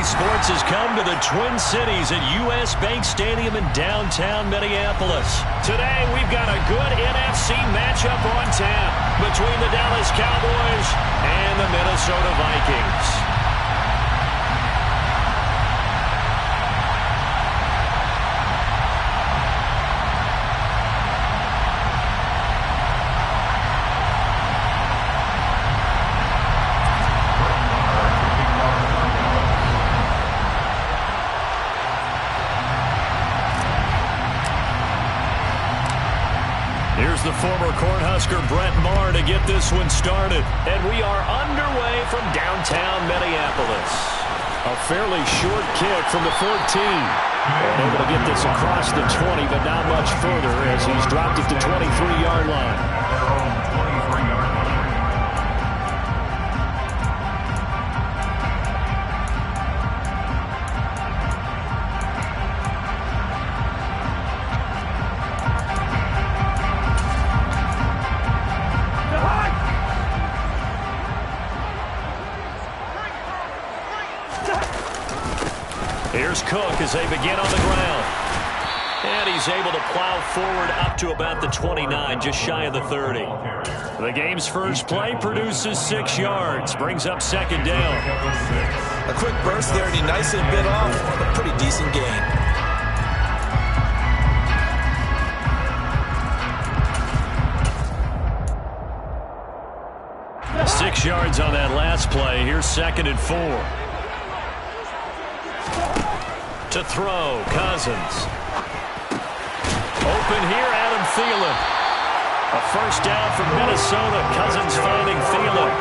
sports has come to the Twin Cities at U.S. Bank Stadium in downtown Minneapolis. Today, we've got a good NFC matchup on tap between the Dallas Cowboys and the Minnesota Vikings. Here's the former Cornhusker Brett Maher to get this one started. And we are underway from downtown Minneapolis. A fairly short kick from the 14. And able to get this across the 20, but not much further as he's dropped it to 23-yard line. Here's Cook as they begin on the ground. And he's able to plow forward up to about the 29, just shy of the 30. The game's first play produces 6 yards, brings up second down. A quick burst there, and he nicely bit off a pretty decent gain. Six yards on that last play. Here's 2nd and 4. To throw, Cousins. Open here, Adam Thielen. A first down from Minnesota. Cousins finding Thielen.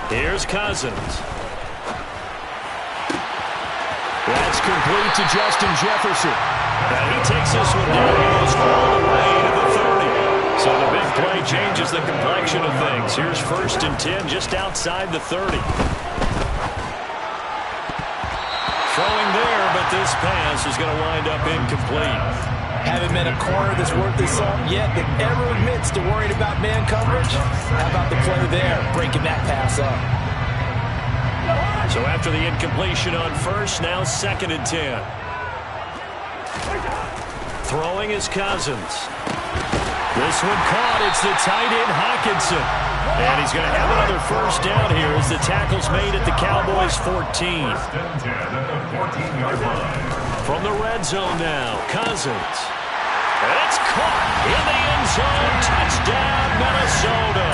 Here's Cousins. That's complete to Justin Jefferson. And he takes this one down. He goes all the way to the 30. So the big play changes the complexion of things. Here's 1st and 10 just outside the 30. Throwing there, but this pass is going to wind up incomplete. Haven't met a corner that's worth his salt yet that ever admits to worrying about man coverage. How about the play there, breaking that pass up? So after the incompletion on 1st, now 2nd and 10. Throwing is Cousins. This one caught. It's the tight end, Hockenson. And he's going to have another first down here as the tackle's made at the Cowboys' 14. From the red zone now, Cousins. And it's caught in the end zone. Touchdown, Minnesota.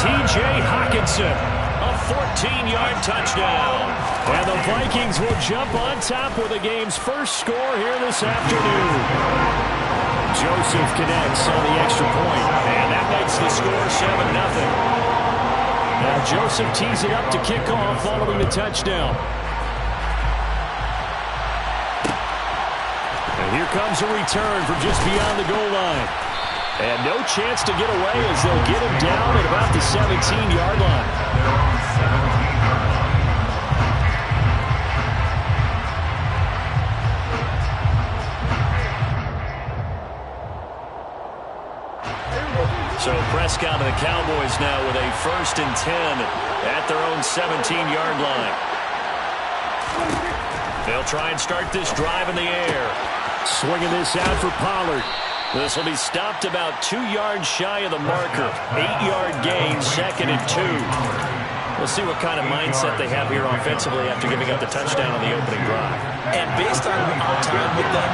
T.J. Hockenson. A 14-yard touchdown. And the Vikings will jump on top with the game's first score here this afternoon. Joseph connects on the extra point, and that makes the score 7-0. Now Joseph tees it up to kick off following the touchdown. And here comes a return from just beyond the goal line. And no chance to get away as they'll get him down at about the 17-yard line. So Prescott and the Cowboys now with a 1st and 10 at their own 17-yard line. They'll try and start this drive in the air. Swinging this out for Pollard. This will be stopped about 2 yards shy of the marker. 8-yard gain, 2nd and 2. We'll see what kind of mindset they have here offensively after giving up the touchdown on the opening drive. And based on our time with them,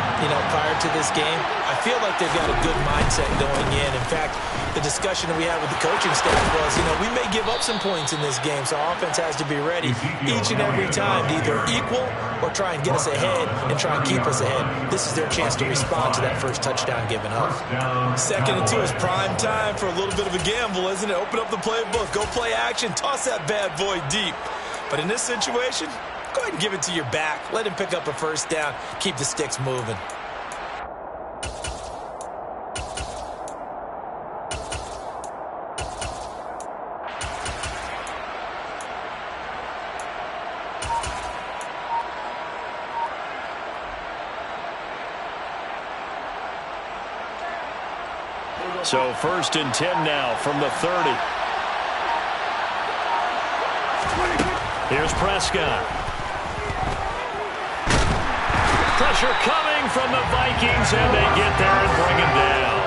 prior to this game, I feel like they've got a good mindset going in. In fact, the discussion that we had with the coaching staff was, we may give up some points in this game, so our offense has to be ready each and every time to either equal or try and get us ahead and try and keep us ahead. This is their chance to respond to that first touchdown given up. 2nd and 2 is prime time for a little bit of a gamble, isn't it? Open up the playbook, go play action, toss that bad boy deep. But in this situation, go ahead and give it to your back. Let him pick up a first down. Keep the sticks moving. So 1st and 10 now from the 30. Here's Prescott. Pressure coming from the Vikings, and they get there and bring him down.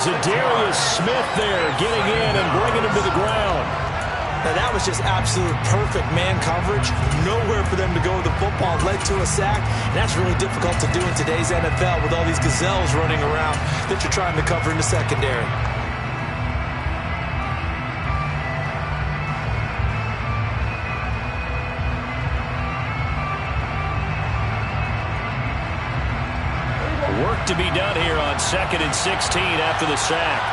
Zadarius Smith there getting in and bringing him to the ground. Now, that was just absolute perfect man coverage. Nowhere for them to go with the football. Led to a sack. And that's really difficult to do in today's NFL with all these gazelles running around that you're trying to cover in the secondary. Work to be done here on 2nd and 16 after the sack.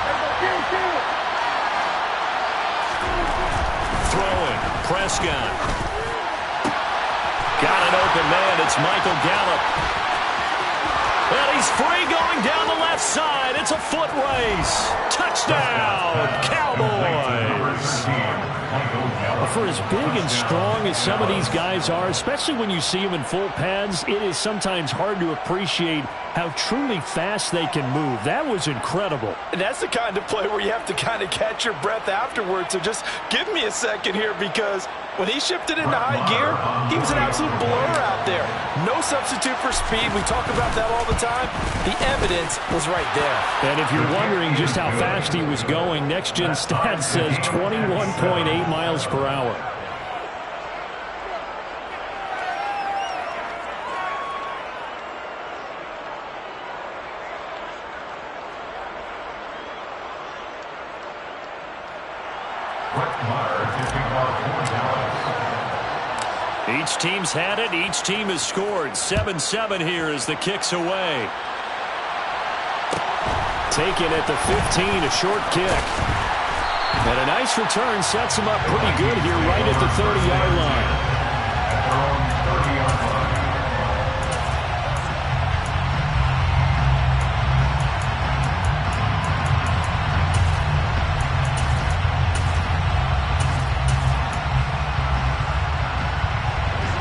Throwing, Prescott. Got an open man, it's Michael Gallup. And he's free going down the left side. It's a foot race. Touchdown, Cowboys. For as big and strong as some of these guys are, especially when you see them in full pads, it is sometimes hard to appreciate how truly fast they can move. That was incredible. And that's the kind of play where you have to kind of catch your breath afterwards. So just give me a second here, because when he shifted into high gear, he was an absolute blur out there. No substitute for speed. We talk about that all the time. The evidence was right there. And if you're wondering just how fast he was going, Next Gen Stats says 21.8 miles per hour. Each team's had it. Each team has scored. 7-7 here as the kick's away. Taken at the 15, a short kick. And a nice return sets him up pretty good here right at the 30-yard line.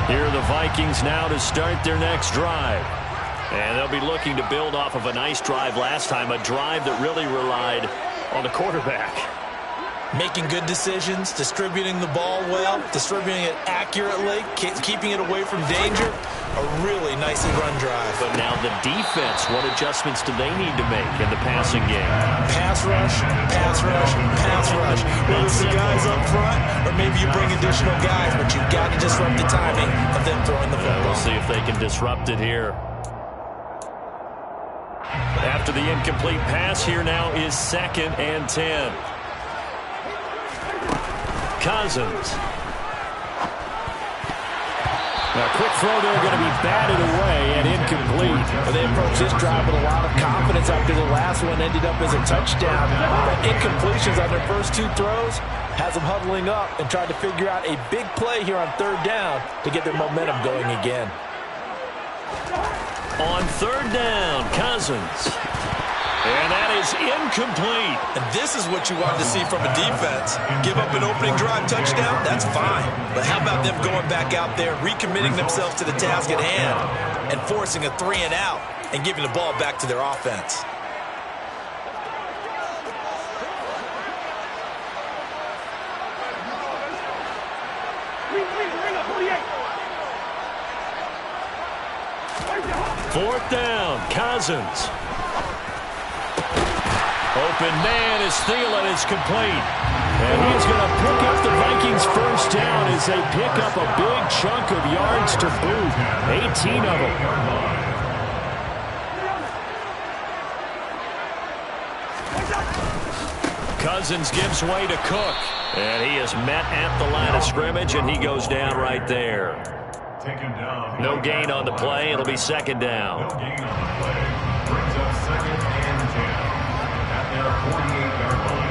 Here are the Vikings now to start their next drive. And they'll be looking to build off of a nice drive last time, a drive that really relied on the quarterback. Making good decisions, distributing the ball well, distributing it accurately, keeping it away from danger. A really nicely run drive. But now the defense, what adjustments do they need to make in the passing game? Pass rush, pass rush, pass rush. Whether it's the guys up front or maybe you bring additional guys, but you've got to disrupt the timing of them throwing the football. We'll see if they can disrupt it here. After the incomplete pass, here now is 2nd and 10. Cousins. A quick throw there going to be batted away and incomplete. Well, they approached this drive with a lot of confidence after the last one ended up as a touchdown. But incompletions on their first two throws has them huddling up and trying to figure out a big play here on 3rd down to get their momentum going again. On 3rd down, Cousins. And that is incomplete. And this is what you want to see from a defense. Give up an opening drive touchdown, that's fine. But how about them going back out there, recommitting themselves to the task at hand, and forcing a 3 and out and giving the ball back to their offense. Fourth down, Cousins. Open man is Thielen, is complete. And he's going to pick up the Vikings' first down as they pick up a big chunk of yards to boot. 18 of them. Cousins gives way to Cook. And he is met at the line of scrimmage, and he goes down right there. No gain on the play. It'll be 2nd down. No gain on the play. Brings up 2nd and 10 at their 48-yard line.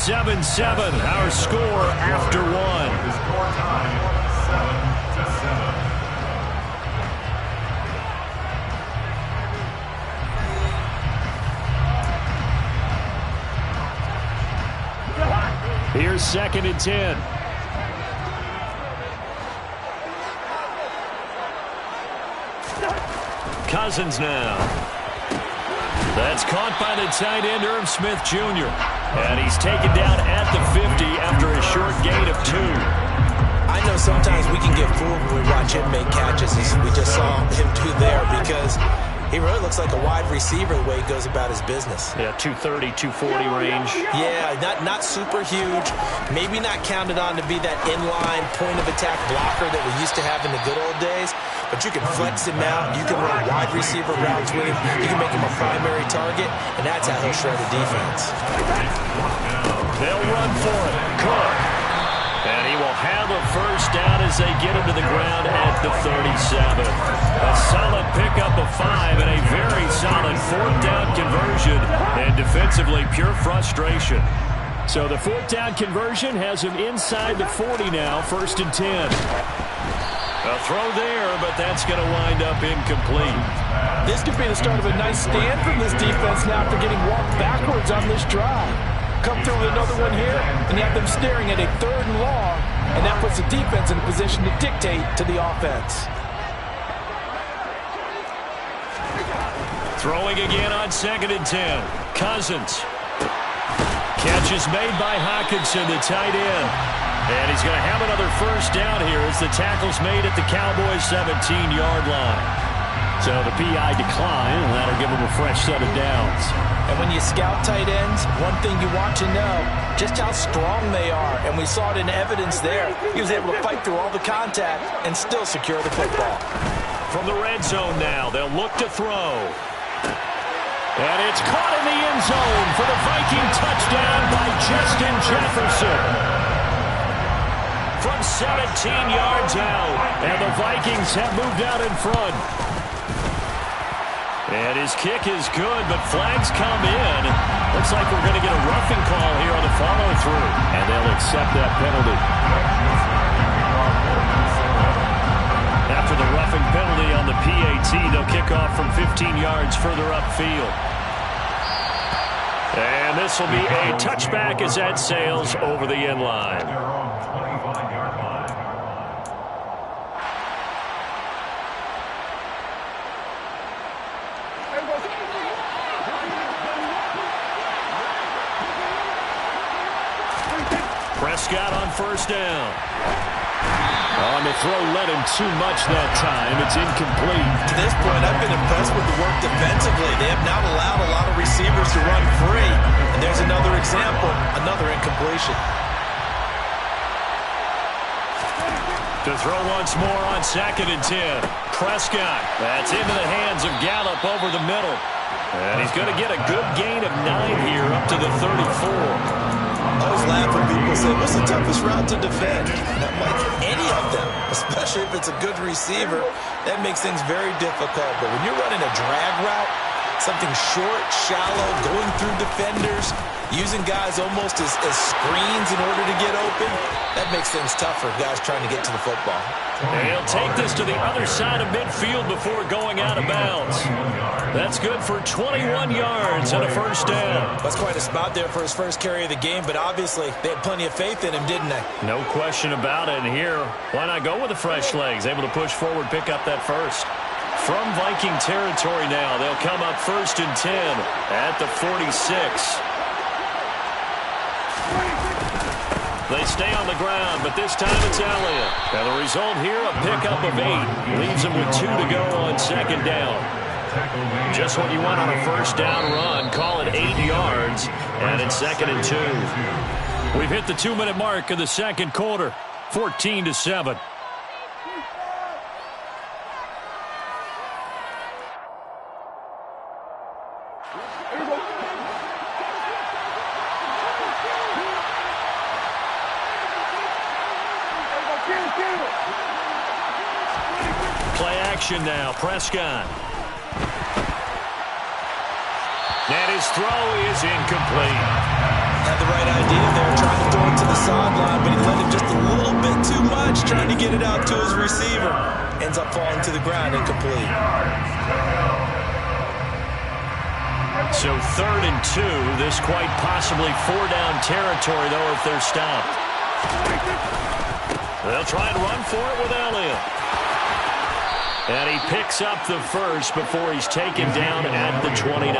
7-7, our score after one. The score time, 7-7. Here's 2nd and 10. Cousins now. That's caught by the tight end, Irv Smith Jr. And he's taken down at the 50 after a short gain of 2. I know sometimes we can get fooled when we watch him make catches, as we just saw him do there, because he really looks like a wide receiver the way he goes about his business. Yeah, 230, 240 range. Yeah, not super huge. Maybe not counted on to be that inline point-of-attack blocker that we used to have in the good old days. But you can flex him out. You can run wide receiver routes with him. You can make him a primary target, and that's how he'll shred a defense. They'll run for it. Cook. And he will have a first down as they get him to the ground at the 37. A solid pickup of 5 and a very solid fourth down conversion. And defensively, pure frustration. So the fourth down conversion has him inside the 40 now, 1st and 10. A throw there, but that's going to wind up incomplete. This could be the start of a nice stand from this defense now after getting walked backwards on this drive. Come through with another one here, and you have them staring at a 3rd and long, and that puts the defense in a position to dictate to the offense. Throwing again on 2nd and 10. Cousins. Catch is made by Hockenson, the tight end. And he's going to have another first down here as the tackle's made at the Cowboys' 17-yard line. So the PI decline, and that'll give him a fresh set of downs. And when you scout tight ends, one thing you want to know, just how strong they are. And we saw it in evidence there. He was able to fight through all the contact and still secure the football. From the red zone now, they'll look to throw. And it's caught in the end zone for the Viking touchdown by Justin Jefferson. From 17 yards out, and the Vikings have moved out in front. And his kick is good, but flags come in. Looks like we're going to get a roughing call here on the follow-through. And they'll accept that penalty. After the roughing penalty on the PAT, they'll kick off from 15 yards further upfield. And this will be a touchback as that sails over the end line. Prescott on first down. On the throw, led him too much that time. It's incomplete. To this point, I've been impressed with the work defensively. They have not allowed a lot of receivers to run free. And there's another example, another incompletion. To throw once more on 2nd and 10. Prescott. That's into the hands of Gallup over the middle. And he's going to get a good gain of 9 here up to the 34. I always laugh when people say, what's the toughest route to defend? And I'm like, any of them, especially if it's a good receiver, that makes things very difficult. But when you're running a drag route, something short, shallow, going through defenders, using guys almost as screens in order to get open, that makes things tough for guys trying to get to the football. And he'll take this to the other side of midfield before going out of bounds. That's good for 21 yards and a first down. That's quite a spot there for his first carry of the game, but obviously they had plenty of faith in him, didn't they? No question about it. And here, why not go with the fresh legs? Able to push forward, pick up that first. From Viking territory now, they'll come up 1st and 10 at the 46. They stay on the ground, but this time it's Elliott. And the result here, a pickup of 8. Leaves them with 2 to go on 2nd down. Just what you want on a first down run. Call it 8 yards, and it's 2nd and 2. We've hit the 2-minute mark of the second quarter, 14-7. Play action now, Prescott. And his throw is incomplete. Had the right idea there, trying to throw it to the sideline, but he let him just a little bit too much, trying to get it out to his receiver. Ends up falling to the ground, incomplete. So 3rd and 2. This quite possibly 4-down territory, though, if they're stopped. They'll try and run for it with Elliott. And he picks up the first before he's taken down at the 29.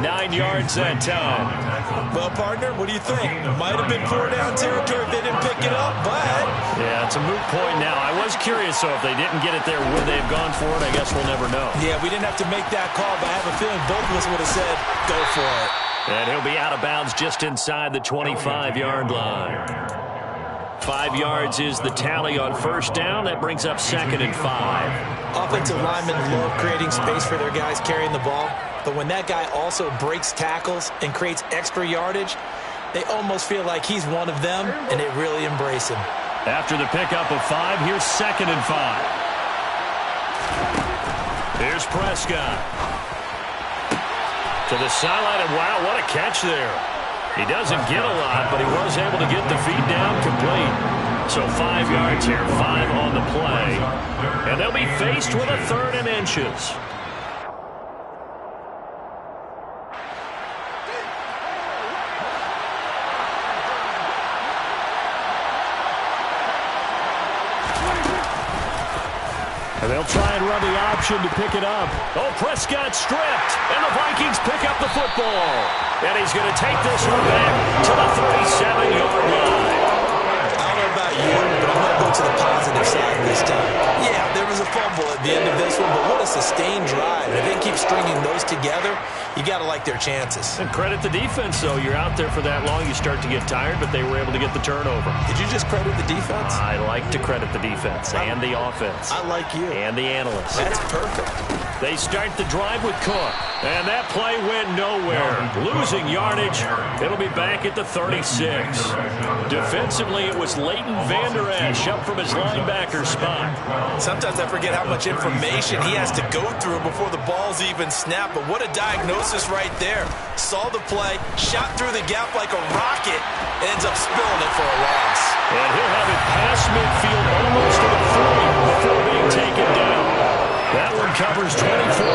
9 yards that time. Well, partner, what do you think? Might have been 4-down territory if they didn't pick it up, but... Yeah, it's a moot point now. I was curious, so if they didn't get it there, would they have gone for it? I guess we'll never know. Yeah, we didn't have to make that call, but I have a feeling both of us would have said, go for it. And he'll be out of bounds just inside the 25-yard line. 5 yards is the tally on first down. That brings up 2nd and 5. Offensive linemen love creating space for their guys carrying the ball, but when that guy also breaks tackles and creates extra yardage, they almost feel like he's one of them, and they really embrace him. After the pickup of 5, here's 2nd and 5. Here's Prescott. To the sideline, and wow, what a catch there. He doesn't get a lot, but he was able to get the feed down complete. So 5 yards here, 5 on the play. And they'll be faced with a 3rd and inches. And they'll try and run the option to pick it up. Oh, Prescott stripped, and the Vikings pick up the football. And he's going to take this one back to the 37-yard line. I don't know about you, but I'm going to go to the positive side this time. Yeah, there was a fumble at the end of this one, but what a sustained drive. If they keep stringing those together, you got to like their chances. And credit the defense, though. You're out there for that long, you start to get tired, but they were able to get the turnover. Did you just credit the defense? I like to credit the defense and the offense. I like you. And the analysts. That's perfect. They start the drive with Cook. And that play went nowhere. Losing yardage. It'll be back at the 36. Defensively, it was Leighton Vander Esch up from his linebacker spot. Sometimes I forget how much information he has to go through before the ball's even snapped. But what a diagnosis right there. Saw the play, shot through the gap like a rocket, ends up spilling it for a loss. And he'll have it past midfield almost to the 40 before being taken down. That one covers 24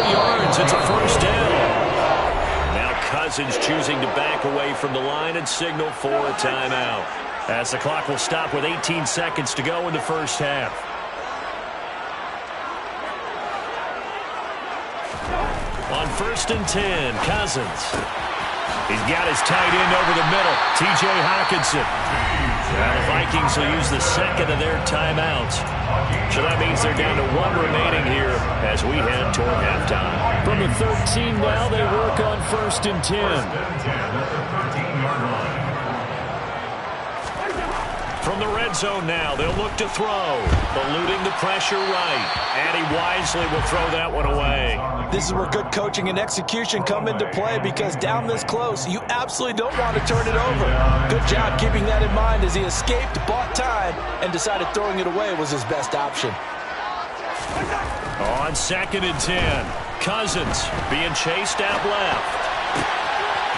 yards. It's a first down. Now Cousins choosing to back away from the line and signal for a timeout. As the clock will stop with 18 seconds to go in the first half. On 1st and 10, Cousins. He's got his tight end over the middle, T.J. Hockenson. Now the Vikings will use the second of their timeouts. So that means they're down to 1 remaining here as we head toward halftime. From the 13 now, they work on 1st and 10. From the red zone now, they'll look to throw. Eluding the pressure right. And he wisely will throw that one away. This is where good coaching and execution come into play, because down this close, you absolutely don't want to turn it over. Good job keeping that in mind as he escaped, bought time, and decided throwing it away was his best option. On 2nd and 10, Cousins being chased out left.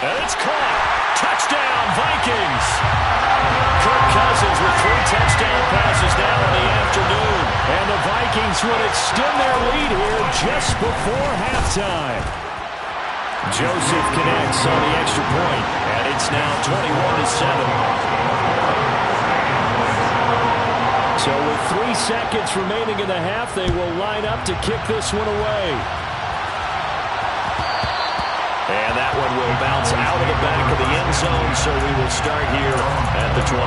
And it's caught. Touchdown, Vikings. Kirk Cousins with 3 touchdown passes now in the afternoon. And the Vikings would extend their lead here just before halftime. Joseph connects on the extra point, and it's now 21-7. So with 3 seconds remaining in the half, they will line up to kick this one away. And that one will bounce out of the back of the end zone, so we will start here at the 25.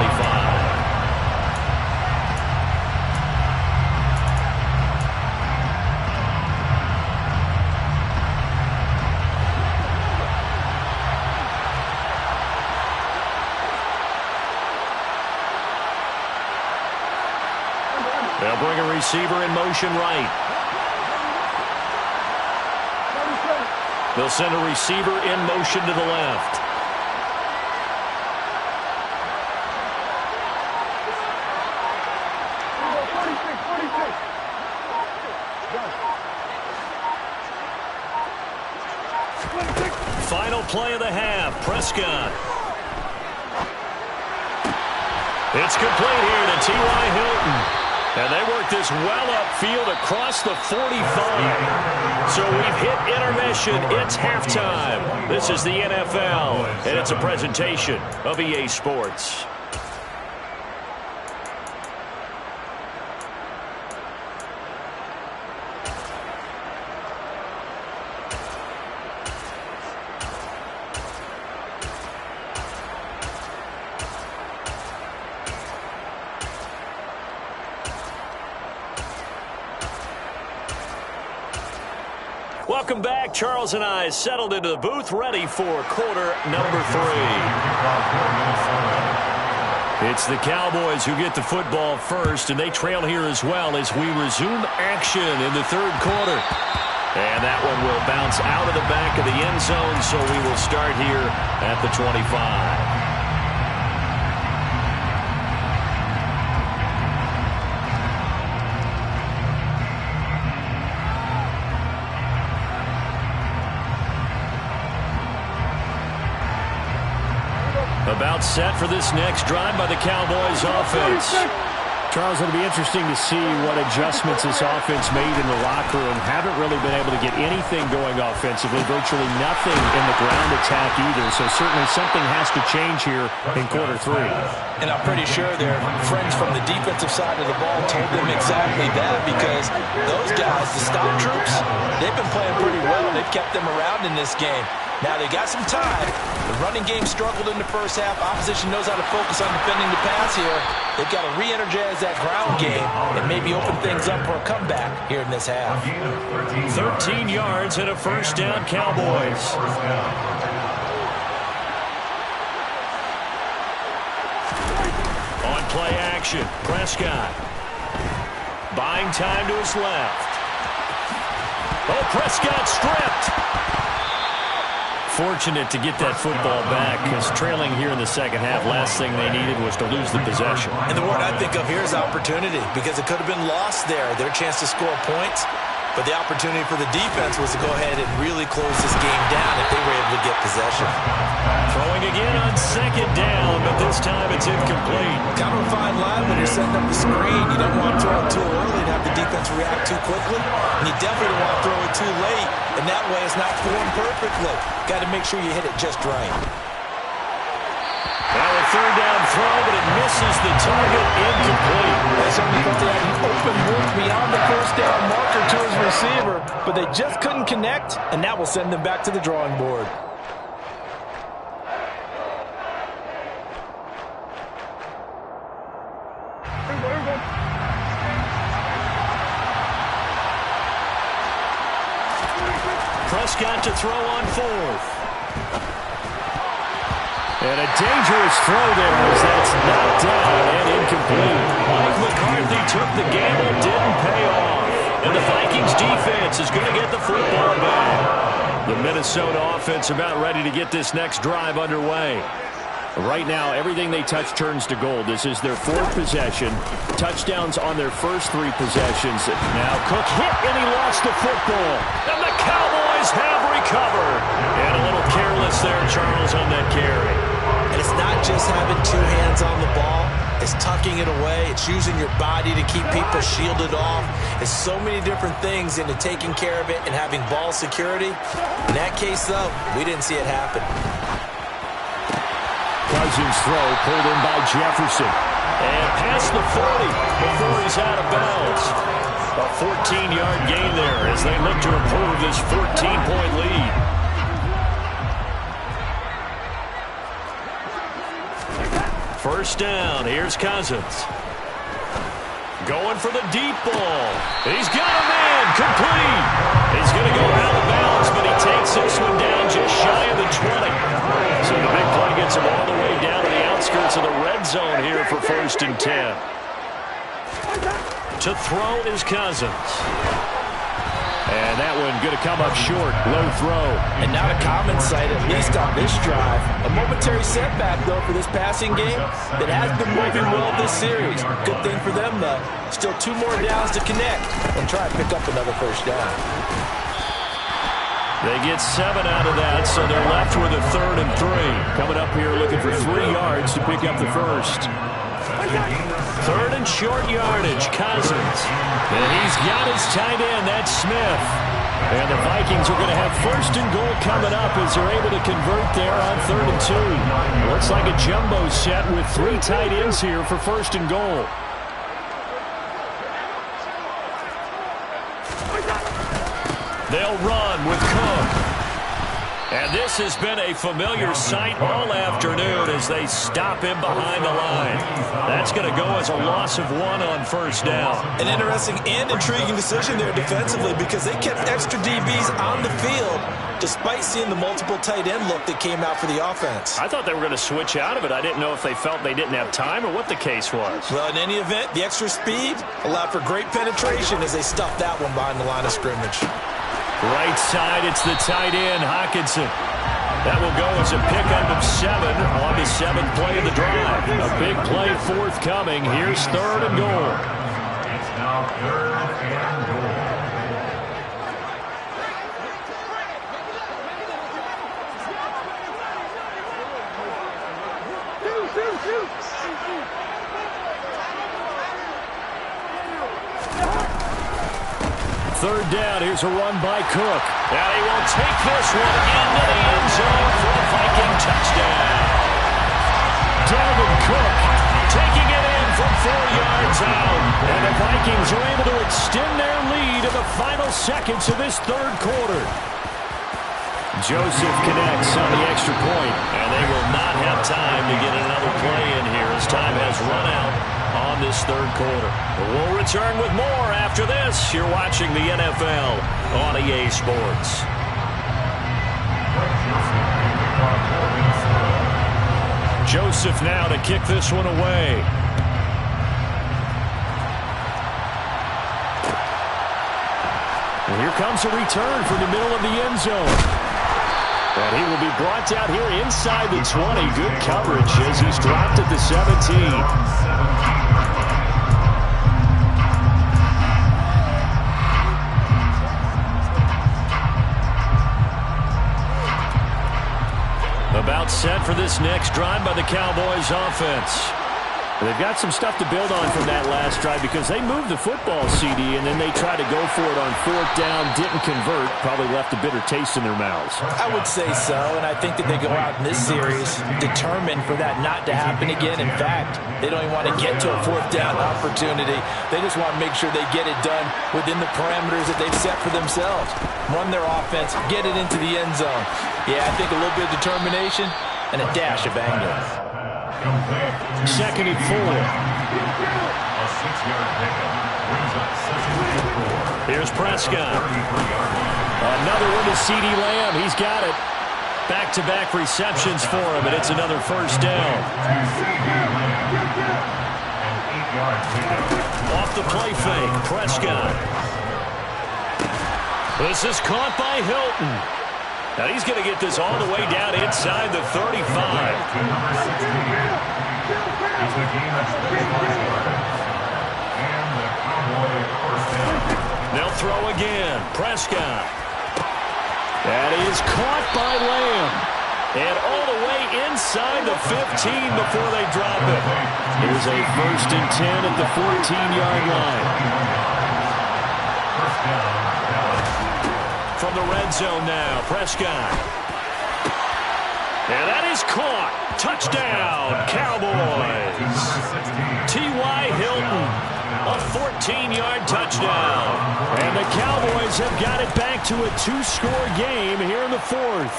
They'll bring a receiver in motion right. They'll send a receiver in motion to the left. Final play of the half, Prescott. It's complete here to T.Y. Hilton. And they work this well upfield across the 45. So we've hit intermission. It's halftime. This is the NFL, and it's a presentation of EA Sports. Welcome back. Charles and I settled into the booth, ready for quarter number 3. It's the Cowboys who get the football first, and they trail here as well as we resume action in the third quarter. And that one will bounce out of the back of the end zone, so we will start here at the 25. About set for this next drive by the Cowboys offense. Charles, it'll be interesting to see what adjustments this offense made in the locker room. Haven't really been able to get anything going offensively, virtually nothing in the ground attack either. So certainly something has to change here in quarter 3. And I'm pretty sure their friends from the defensive side of the ball told them exactly that, because those guys, the stop troops, they've been playing pretty well. They've kept them around in this game. Now they got some time. The running game struggled in the first half. Opposition knows how to focus on defending the pass here. They've got to re-energize that ground game and maybe open things up for a comeback here in this half. 13 yards and a first down, Cowboys. On play action, Prescott. Buying time to his left. Oh, Prescott stripped. Fortunate to get that football back, because trailing here in the second half, last thing they needed was to lose the possession. And the word I think of here is opportunity, because it could have been lost there, their chance to score points. But the opportunity for the defense was to go ahead and really close this game down if they were able to get possession. Throwing again on second down, but this time it's incomplete. Kind of a fine line when you're setting up the screen. You don't want to throw it too early and have the defense react too quickly. And you definitely don't want to throw it too late, and that way it's not formed perfectly. Got to make sure you hit it just right. Now a third down throw, but it misses the target, incomplete. They certainly thought they had an open look beyond the first down marker to his receiver, but they just couldn't connect, and that will send them back to the drawing board. Prescott to throw on fourth. And a dangerous throw there as that's knocked down and incomplete. Mike McCarthy took the gamble, didn't pay off. And the Vikings defense is going to get the football back. The Minnesota offense about ready to get this next drive underway. Right now, everything they touch turns to gold. This is their 4th possession. Touchdowns on their first 3 possessions. Now Cook hit and he lost the football. And the Cowboys have recovered. And a little careless there, Charles, on that carry. And it's not just having 2 hands on the ball. It's tucking it away. It's using your body to keep people shielded off. It's so many different things into taking care of it and having ball security. In that case, though, we didn't see it happen. Cousins throw pulled in by Jefferson. And past the 40 before he's out of bounds. A 14-yard gain there as they look to improve this 14-point lead. First down, here's Cousins. Going for the deep ball. He's got a man, complete. He's going to go out of bounds, but he takes this one down just shy of the 20. So the big play gets him all the way down to the outskirts of the red zone here for 1st and 10. To throw is Cousins. And that one going to come up short. Low throw. And not a common sight, at least on this drive. A momentary setback, though, for this passing game that has been moving well this series. Good thing for them, though. Still 2 more downs to connect and try to pick up another first down. They get 7 out of that, so they're left with a 3rd and 3. Coming up here looking for 3 yards to pick up the first. 3rd and short yardage, Cousins. And he's got his tight end, that's Smith. And the Vikings are going to have 1st and goal coming up as they're able to convert there on 3rd and 2. Looks like a jumbo set with 3 tight ends here for 1st and goal. They'll run with Cook. And this has been a familiar sight all afternoon as they stop him behind the line. That's going to go as a loss of 1 on first down. An interesting and intriguing decision there defensively because they kept extra DBs on the field despite seeing the multiple tight end look that came out for the offense. I thought they were going to switch out of it. I didn't know if they felt they didn't have time or what the case was. Well, in any event, the extra speed allowed for great penetration as they stuffed that one behind the line of scrimmage. Right side, it's the tight end, Hockenson. That will go as a pickup of 7 on the 7th play of the drive. A big play forthcoming. Here's 3rd and goal. It's now 3rd and goal. Third down, here's a run by Cook. Now he will take this one into the end zone for a Viking touchdown. Dalvin Cook taking it in from 4 yards out. And the Vikings are able to extend their lead in the final seconds of this 3rd quarter. Joseph connects on the extra point, and they will not have time to get another play in here as time has run out on this 3rd quarter. But we'll return with more after this. You're watching the NFL on EA Sports. Joseph now to kick this one away. And here comes a return from the middle of the end zone. And he will be brought down here inside the 20. Good coverage as he's dropped at the 17. About set for this next drive by the Cowboys offense. They've got some stuff to build on from that last drive because they moved the football, CD, and then they tried to go for it on 4th down, didn't convert, probably left a bitter taste in their mouths. I would say so, and I think that they go out in this series determined for that not to happen again. In fact, they don't even want to get to a 4th down opportunity. They just want to make sure they get it done within the parameters that they've set for themselves. Run their offense, get it into the end zone. Yeah, I think a little bit of determination and a dash of anger. 2nd and 4. A 6-yard pickup brings up 2nd and 4. Here's Prescott. Another one to CD Lamb. He's got it. Back-to-back receptions for him, and it's another 1st down. Off the play fake, Prescott. This is caught by Hilton. Now he's going to get this all the way down inside the 35. They'll throw again. Prescott. That is caught by Lamb. And all the way inside the 15 before they drop it. Here's a 1st and 10 at the 14-yard line. From the red zone now, Prescott. And that is caught. Touchdown, Cowboys. T.Y. Hilton, a 14-yard touchdown. And the Cowboys have got it back to a 2-score game here in the 4th.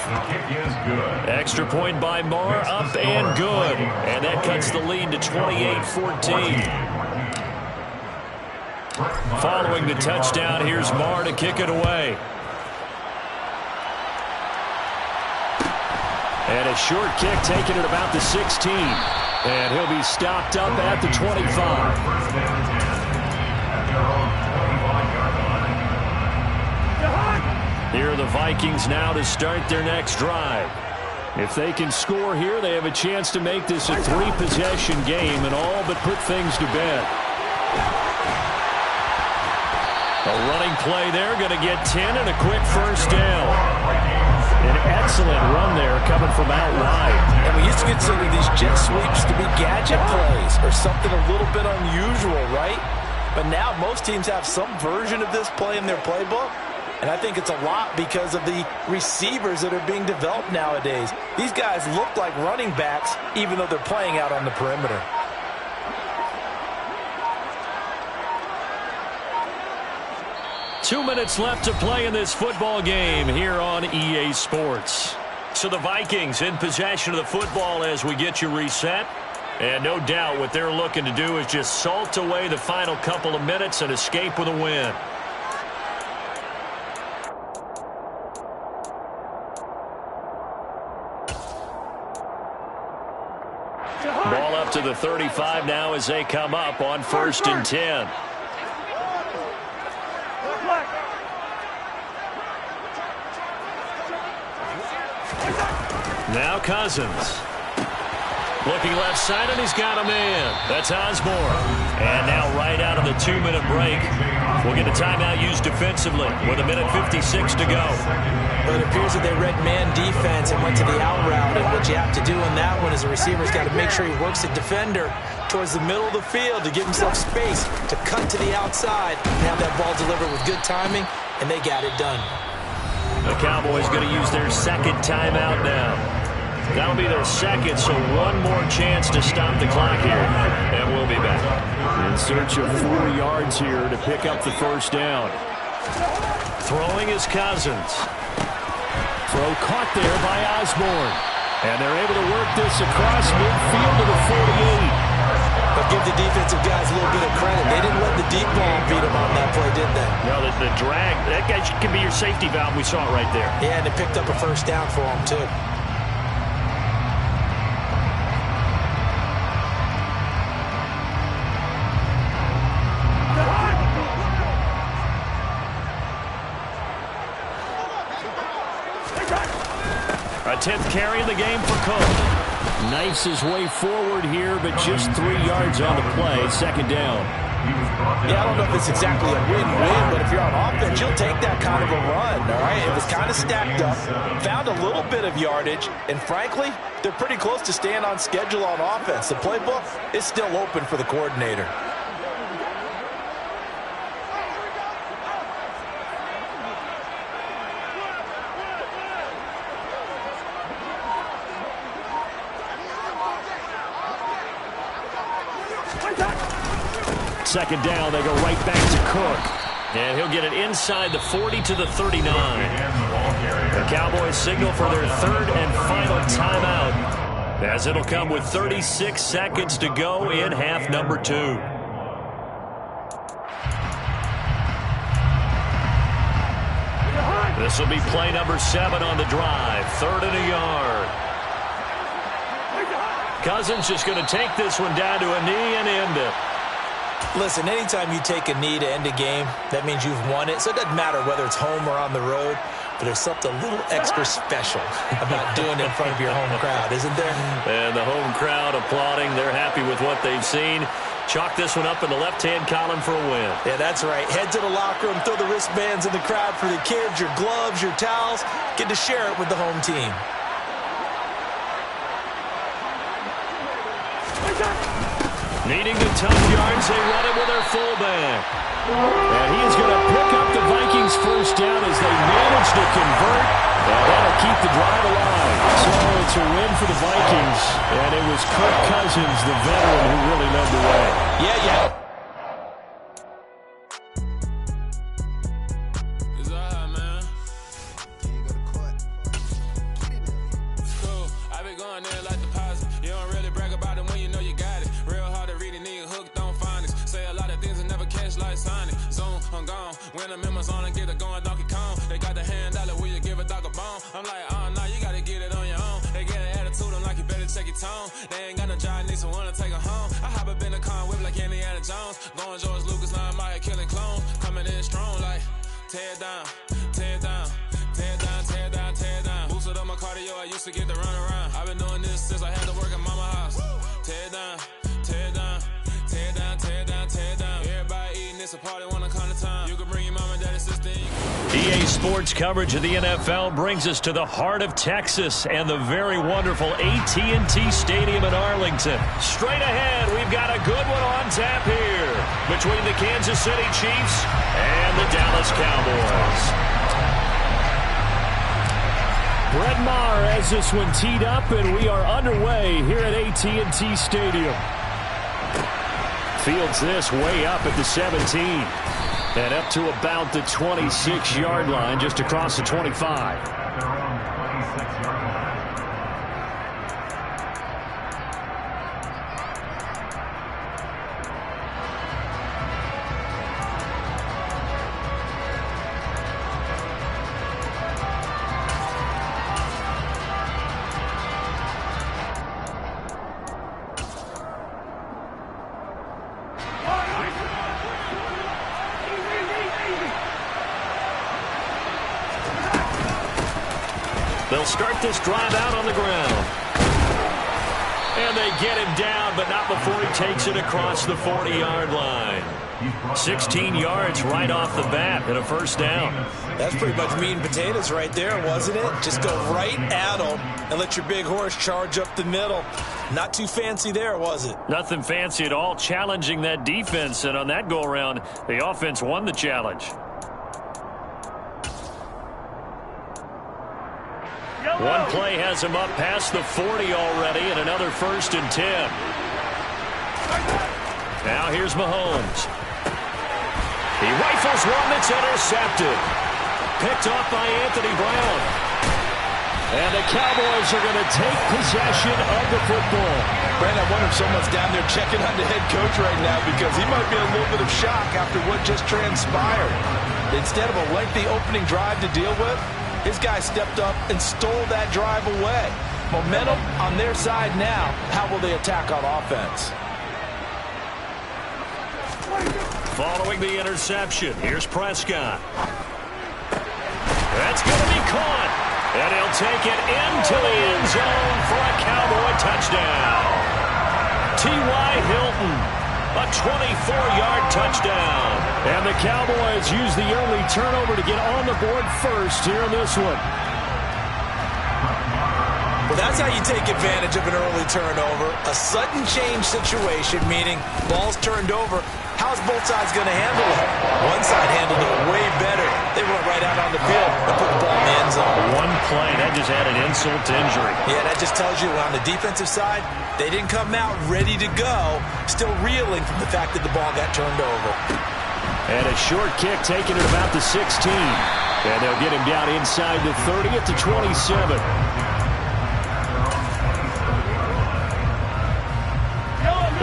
Extra point by Marr, up and good. And that cuts the lead to 28-14. Following the touchdown, here's Marr to kick it away. And a short kick taken at about the 16. And he'll be stopped up at the 25. Here are the Vikings now to start their next drive. If they can score here, they have a chance to make this a 3-possession game and all but put things to bed. A running play there, going to get 10 and a quick 1st down. An excellent run there coming from out wide. And we used to consider these jet sweeps to be gadget plays or something a little bit unusual, right? But now most teams have some version of this play in their playbook. And I think it's a lot because of the receivers that are being developed nowadays. These guys look like running backs even though they're playing out on the perimeter. Two minutes left to play in this football game here on EA Sports. So the Vikings in possession of the football as we get you reset. And no doubt what they're looking to do is just salt away the final couple of minutes and escape with a win. Ball up to the 35 now as they come up on 1st and 10. Now Cousins. Looking left side, and he's got a man. That's Osborne. And now right out of the 2-minute break, we'll get a timeout used defensively with 1:56 to go. But it appears that they read man defense and went to the out route. And what you have to do in that one is the receiver's got to make sure he works the defender towards the middle of the field to give himself space to cut to the outside and have that ball delivered with good timing, and they got it done. The Cowboys going to use their second timeout now. That'll be their second, so one more chance to stop the clock here, and we'll be back. In search of 4 yards here to pick up the first down. Throwing is Cousins. Throw caught there by Osborne. And they're able to work this across midfield to the 48. But give the defensive guys a little bit of credit. They didn't let the deep ball beat them on that play, did they? No, the drag, that guy can be your safety valve. We saw it right there. Yeah, and they picked up a first down for them, too. A 10th carry of the game for Cook. Knifes his way forward here, but just 3 yards on the play. Second down. Yeah, I don't know if it's exactly a win-win, but if you're on offense, you'll take that kind of a run, all right? It was kind of stacked up, found a little bit of yardage, and frankly, they're pretty close to staying on schedule on offense. The playbook is still open for the coordinator. Second down, they go right back to Cook. And he'll get it inside the 40 to the 39. The Cowboys signal for their third and final timeout, as it'll come with 36 seconds to go in half number 2. This will be play number 7 on the drive. 3rd and a yard. Cousins just going to take this one down to a knee and end it. Listen, anytime you take a knee to end a game, that means you've won it. So it doesn't matter whether it's home or on the road, but there's something a little extra special about doing it in front of your home crowd, isn't there? And the home crowd applauding. They're happy with what they've seen. Chalk this one up in the left-hand column for a win. Yeah, that's right. Head to the locker room, throw the wristbands in the crowd for the kids, your gloves, your towels. Get to share it with the home team. Needing the tough yards, they run it with their fullback. And he is going to pick up the Vikings first down as they manage to convert. And that'll keep the drive alive. So it's a win for the Vikings. And it was Kirk Cousins, the veteran, who really led the way. Yeah. When I'm in my zone and get it going Donkey Kong. They got the hand dollar, will you give a dog a bone? I'm like, oh no, you gotta get it on your own. They get an attitude, I'm like, you better check your tone. They ain't got no job, need someone to take her home. I hop up in the car, whip like Indiana Jones. Going George Lucas, line Maya, killing clones. Coming in strong like, tear down, tear down, tear down, tear down, tear down. Boosted up my cardio, I used to get to run around. I've been doing this since I had to work at mama house. Tear down, tear down, tear down, tear down, tear down. Everybody eating, it's a party, wanna come to time. You can bring your mom and daddy, sister. EA Sports coverage of the NFL brings us to the heart of Texas and the very wonderful AT&T Stadium in Arlington. Straight ahead, we've got a good one on tap here between the Kansas City Chiefs and the Dallas Cowboys. Brett Maher has this one teed up, and we are underway here at AT&T Stadium. Fields this way up at the 17. And up to about the 26-yard line, just across the 25. Their own 26-yard line. They'll start this drive out on the ground. And they get him down, but not before he takes it across the 40-yard line. 16 yards right off the bat and a first down. That's pretty much meat and potatoes right there, wasn't it? Just go right at them and let your big horse charge up the middle. Not too fancy there, was it? Nothing fancy at all, challenging that defense. And on that go-around, the offense won the challenge. One play has him up past the 40 already, and another 1st and 10. Now here's Mahomes. He rifles one that's intercepted. Picked off by Anthony Brown. And the Cowboys are going to take possession of the football. Brandon, I wonder if someone's down there checking on the head coach right now because he might be in a little bit of shock after what just transpired. Instead of a lengthy opening drive to deal with, his guy stepped up and stole that drive away. Momentum on their side now. How will they attack on offense? Following the interception, here's Prescott. That's going to be caught. And he'll take it into the end zone for a Cowboy touchdown. T.Y. Hilton, a 24-yard touchdown. And the Cowboys use the early turnover to get on the board first here in this one. Well, that's how you take advantage of an early turnover. A sudden change situation, meaning ball's turned over. How's both sides going to handle it? One side handled it way better. They went right out on the field and put the ball in the end zone. One play, that just added insult to injury. Yeah, that just tells you on the defensive side, they didn't come out ready to go, still reeling from the fact that the ball got turned over. And a short kick taken at about the 16. And they'll get him down inside the 30 at the 27.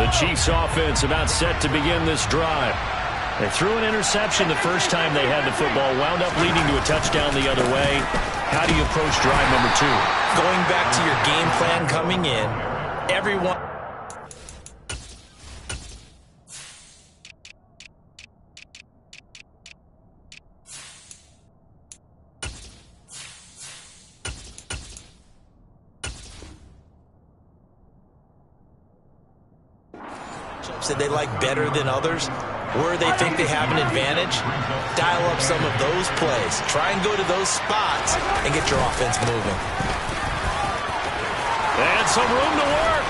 The Chiefs offense about set to begin this drive. They threw an interception the first time they had the football, wound up leading to a touchdown the other way. How do you approach drive number 2? Going back to your game plan coming in, everyone... that they like better than others, where they think they have an advantage, dial up some of those plays. Try and go to those spots and get your offense moving. And some room to work.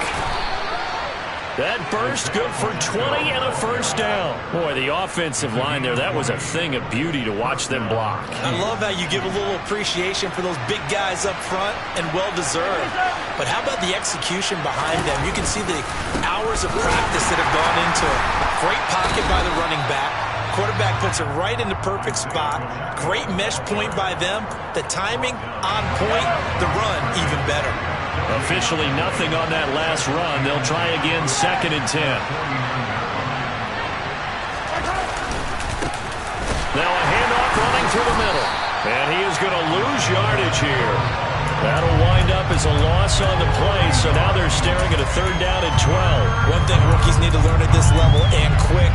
That burst good for 20 and a first down. Boy, the offensive line there, that was a thing of beauty to watch them block. I love how you give a little appreciation for those big guys up front, and well-deserved. But how about the execution behind them? You can see the hours of practice that have gone into it. Great pocket by the running back. Quarterback puts it right in the perfect spot. Great mesh point by them. The timing on point. The run even better. Officially nothing on that last run. They'll try again, 2nd and 10. Now a handoff running through the middle. And he is going to lose yardage here. That'll wind up as a loss on the play, so now they're staring at a 3rd down and 12. One thing rookies need to learn at this level, and quick.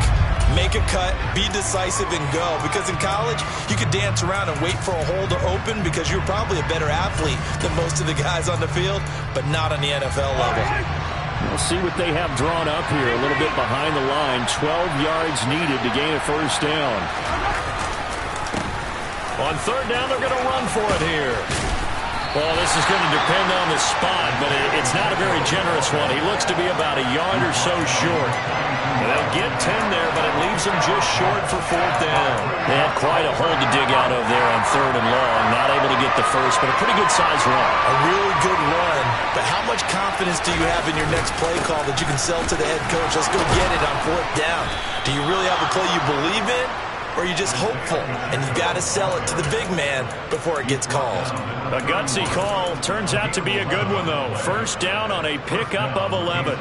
Make a cut, be decisive, and go. Because in college, you could dance around and wait for a hole to open because you're probably a better athlete than most of the guys on the field, but not on the NFL level. We'll see what they have drawn up here. A little bit behind the line. 12 yards needed to gain a first down. On 3rd down, they're going to run for it here. Well, this is going to depend on the spot, but it's not a very generous one. He looks to be about a yard or so short. And they'll get 10 there, but it leaves them just short for 4th down. They had quite a hole to dig out of there on 3rd and long. Not able to get the first, but a pretty good-sized run. A really good run, but how much confidence do you have in your next play call that you can sell to the head coach? Let's go get it on 4th down. Do you really have a play you believe in? Or are you just hopeful, and you got to sell it to the big man before it gets called? A gutsy call. Turns out to be a good one, though. 1st down on a pickup of 11.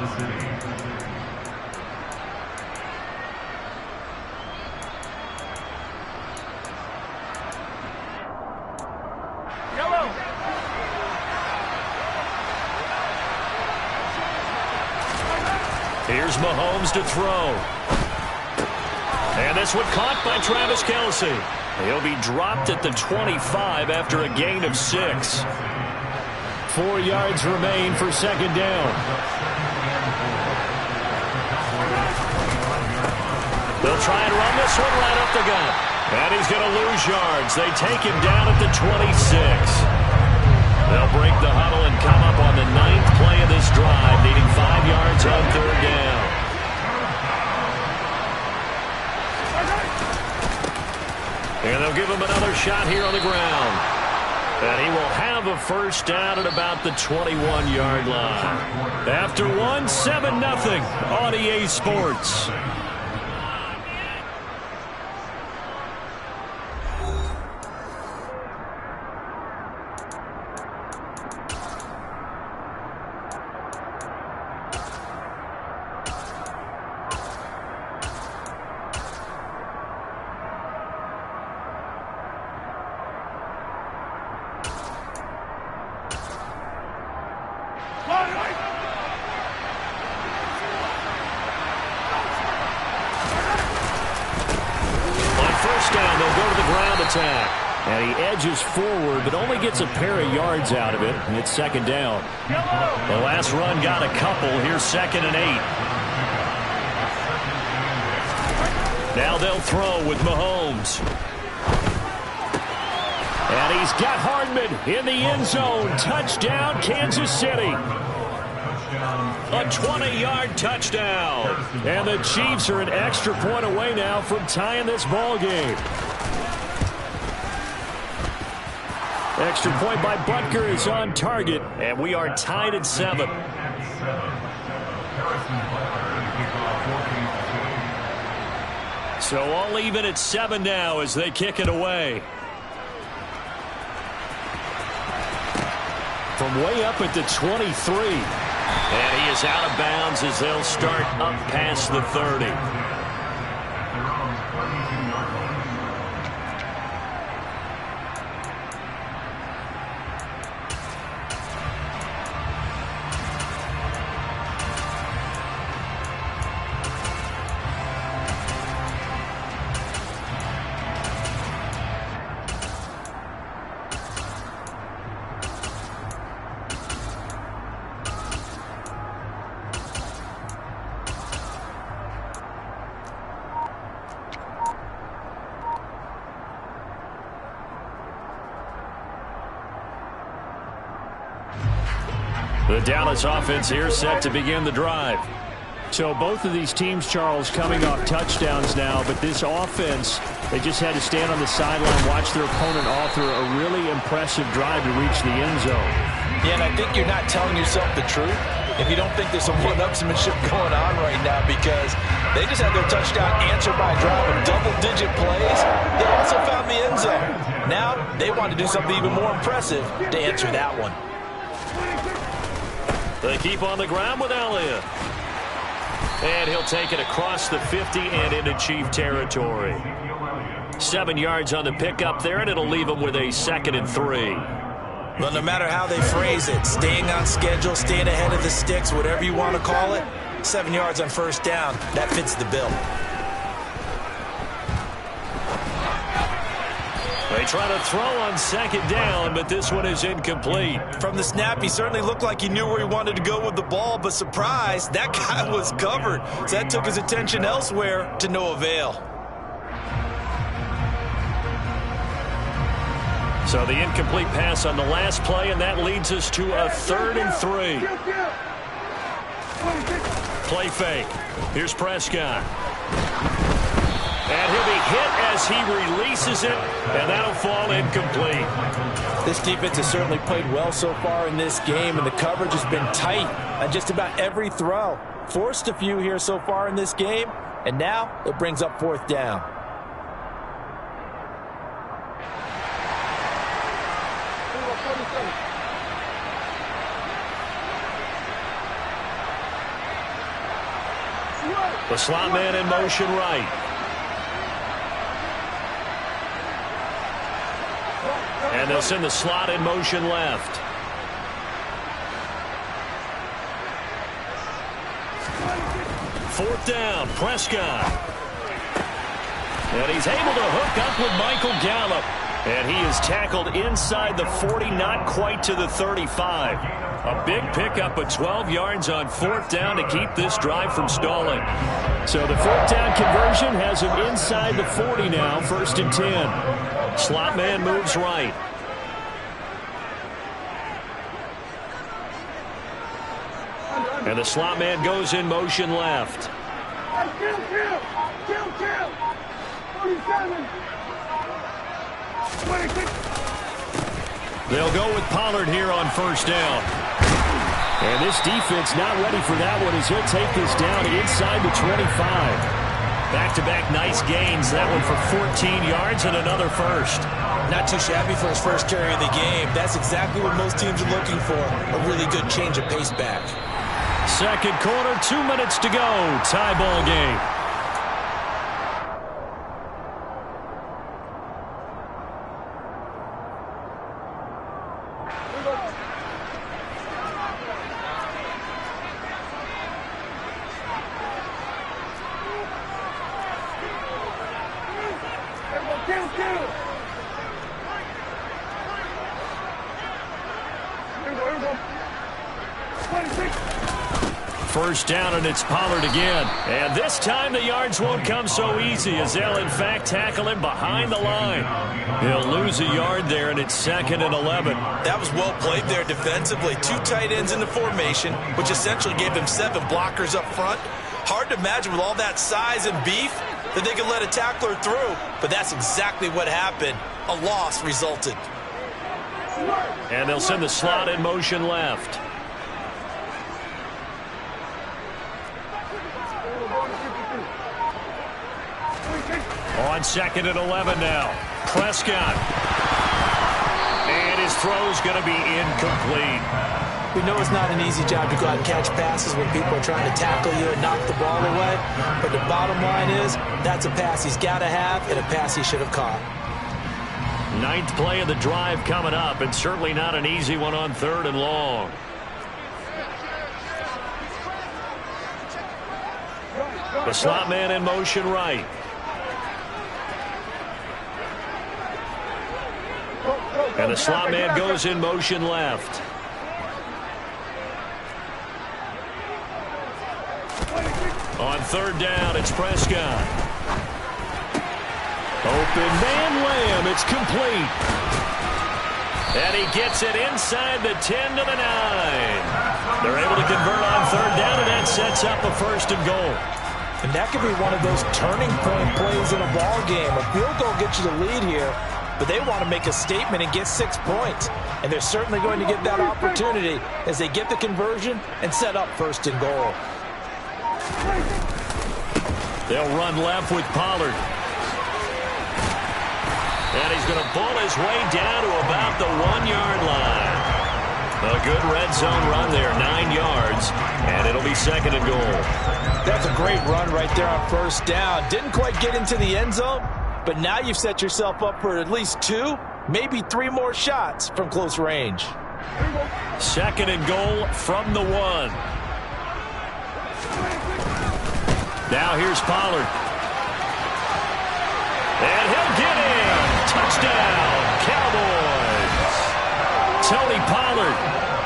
Here's Mahomes to throw. And this one caught by Travis Kelce. He'll be dropped at the 25 after a gain of 6. 4 yards remain for second down. They'll try and run this one right up the gut. And he's going to lose yards. They take him down at the 26. They'll break the huddle and come up on the 9th play of this drive, needing 5 yards on third down. And they'll give him another shot here on the ground. And he will have a first down at about the 21-yard line. After one, 7-0 on EA Sports. And he edges forward, but only gets a pair of yards out of it. And it's second down. The last run got a couple. Here's 2nd and 8. Now they'll throw with Mahomes. And he's got Hardman in the end zone. Touchdown, Kansas City. A 20-yard touchdown. And the Chiefs are an extra point away now from tying this ball game. Extra point by Butker is on target. And we are tied at 7. So all even at 7 now as they kick it away. From way up at the 23. And he is out of bounds as they'll start up past the 30. The Dallas offense here set to begin the drive. So both of these teams, Charles, coming off touchdowns now, but this offense, they just had to stand on the sideline, watch their opponent author a really impressive drive to reach the end zone. Yeah, and I think you're not telling yourself the truth if you don't think there's some one-upsmanship going on right now, because they just had their touchdown answered by a drive of double-digit plays. They also found the end zone. Now they want to do something even more impressive to answer that one. They keep on the ground with Elliott. And he'll take it across the 50 and into Chief territory. 7 yards on the pickup there, and it'll leave him with a 2nd and 3. Well, no matter how they phrase it, staying on schedule, staying ahead of the sticks, whatever you want to call it, 7 yards on first down, that fits the bill. They try to throw on 2nd down, but this one is incomplete. From the snap, he certainly looked like he knew where he wanted to go with the ball, but surprise, that guy was covered. So that took his attention elsewhere to no avail. So the incomplete pass on the last play, and that leads us to a 3rd and 3. Play fake. Here's Prescott. And he'll be hit as he releases it, and that'll fall incomplete. This defense has certainly played well so far in this game, and the coverage has been tight on just about every throw. Forced a few here so far in this game, and now it brings up 4th down. The slot man in motion right. And they'll send the slot in motion left. Fourth down, Prescott. And he's able to hook up with Michael Gallup. And he is tackled inside the 40, not quite to the 35. A big pickup of 12 yards on 4th down to keep this drive from stalling. So the 4th down conversion has him inside the 40 now, 1st and 10. Slot man moves right. And the slot man goes in motion left. Kill! 47. 26. They'll go with Pollard here on 1st down. And this defense not ready for that one as he'll take this down inside the 25. Back-to-back nice gains. That one for 14 yards and another first. Not too shabby for his first carry of the game. That's exactly what most teams are looking for. A really good change of pace back. Second quarter, 2 minutes to go. Tie ball game. First down, and it's Pollard again. And this time the yards won't come so easy as they'll, in fact, tackle him behind the line. He'll lose a yard there, and it's 2nd and 11. That was well played there defensively. 2 tight ends in the formation, which essentially gave them 7 blockers up front. Hard to imagine with all that size and beef that they could let a tackler through. But that's exactly what happened. A loss resulted. And they'll send the slot in motion left. On 2nd and 11 now. Prescott. And his throw's going to be incomplete. We know it's not an easy job to go out and catch passes when people are trying to tackle you and knock the ball away. But the bottom line is, that's a pass he's got to have and a pass he should have caught. 9th play of the drive coming up, and certainly not an easy one on 3rd and long. The slot man in motion right. And the slot man goes in motion left. On 3rd down, it's Prescott. Open man Lamb, it's complete. And he gets it inside the 10 to the 9. They're able to convert on 3rd down, and that sets up a 1st and goal. And that could be one of those turning point plays in a ball game. A field goal gets you the lead here, but they want to make a statement and get 6 points. And they're certainly going to get that opportunity as they get the conversion and set up 1st and goal. They'll run left with Pollard. And he's going to pull his way down to about the 1-yard line. A good red zone run there, 9 yards, and it'll be 2nd and goal. That's a great run right there on 1st down. Didn't quite get into the end zone, but now you've set yourself up for at least 2, maybe 3 more shots from close range. 2nd and goal from the 1. Now here's Pollard. And he'll get in. Touchdown, Cowboys. Tony Pollard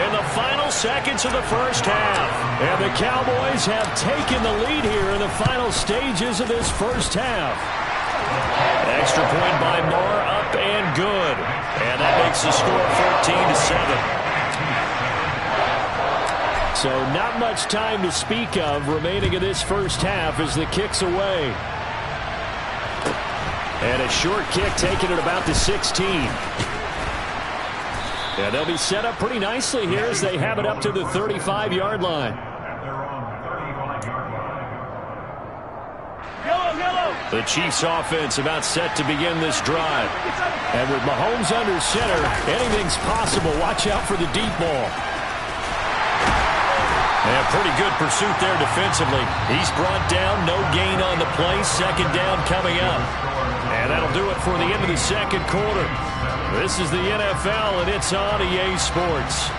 in the final seconds of the 1st half. And the Cowboys have taken the lead here in the final stages of this 1st half. Extra point by Moore, up and good. And that makes the score 14-7. So not much time to speak of remaining in this 1st half as the kick's away. And a short kick taken at about the 16. And they'll be set up pretty nicely here as they have it up to the 35-yard line. The Chiefs offense about set to begin this drive. And with Mahomes under center, anything's possible. Watch out for the deep ball. And pretty good pursuit there defensively. He's brought down, no gain on the play. 2nd down coming up. And that'll do it for the end of the 2nd quarter. This is the NFL, and it's on EA Sports.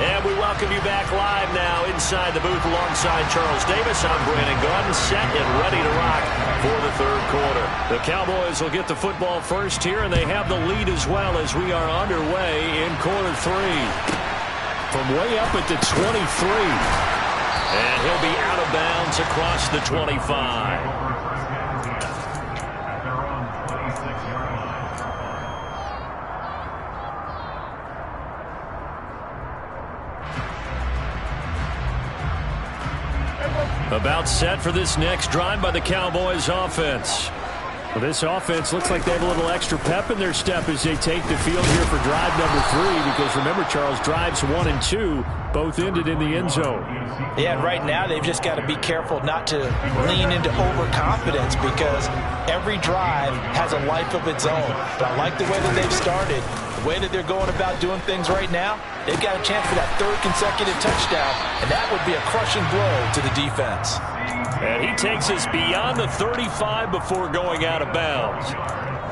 And And we welcome you back live now inside the booth alongside Charles Davis. I'm Brandon Gaudin, set and ready to rock for the third quarter. The Cowboys will get the football first here, and they have the lead as well as we are underway in quarter three. From way up at the 23. And he'll be out of bounds across the 25. About set for this next drive by the Cowboys offense. Well, this offense looks like they have a little extra pep in their step as they take the field here for drive number 3. Because remember, Charles, drives 1 and 2 both ended in the end zone. Yeah, and right now they've just got to be careful not to lean into overconfidence because every drive has a life of its own. But I like the way that they've started, the way that they're going about doing things right now. They've got a chance for that 3rd consecutive touchdown, and that would be a crushing blow to the defense. And he takes us beyond the 35 before going out of bounds.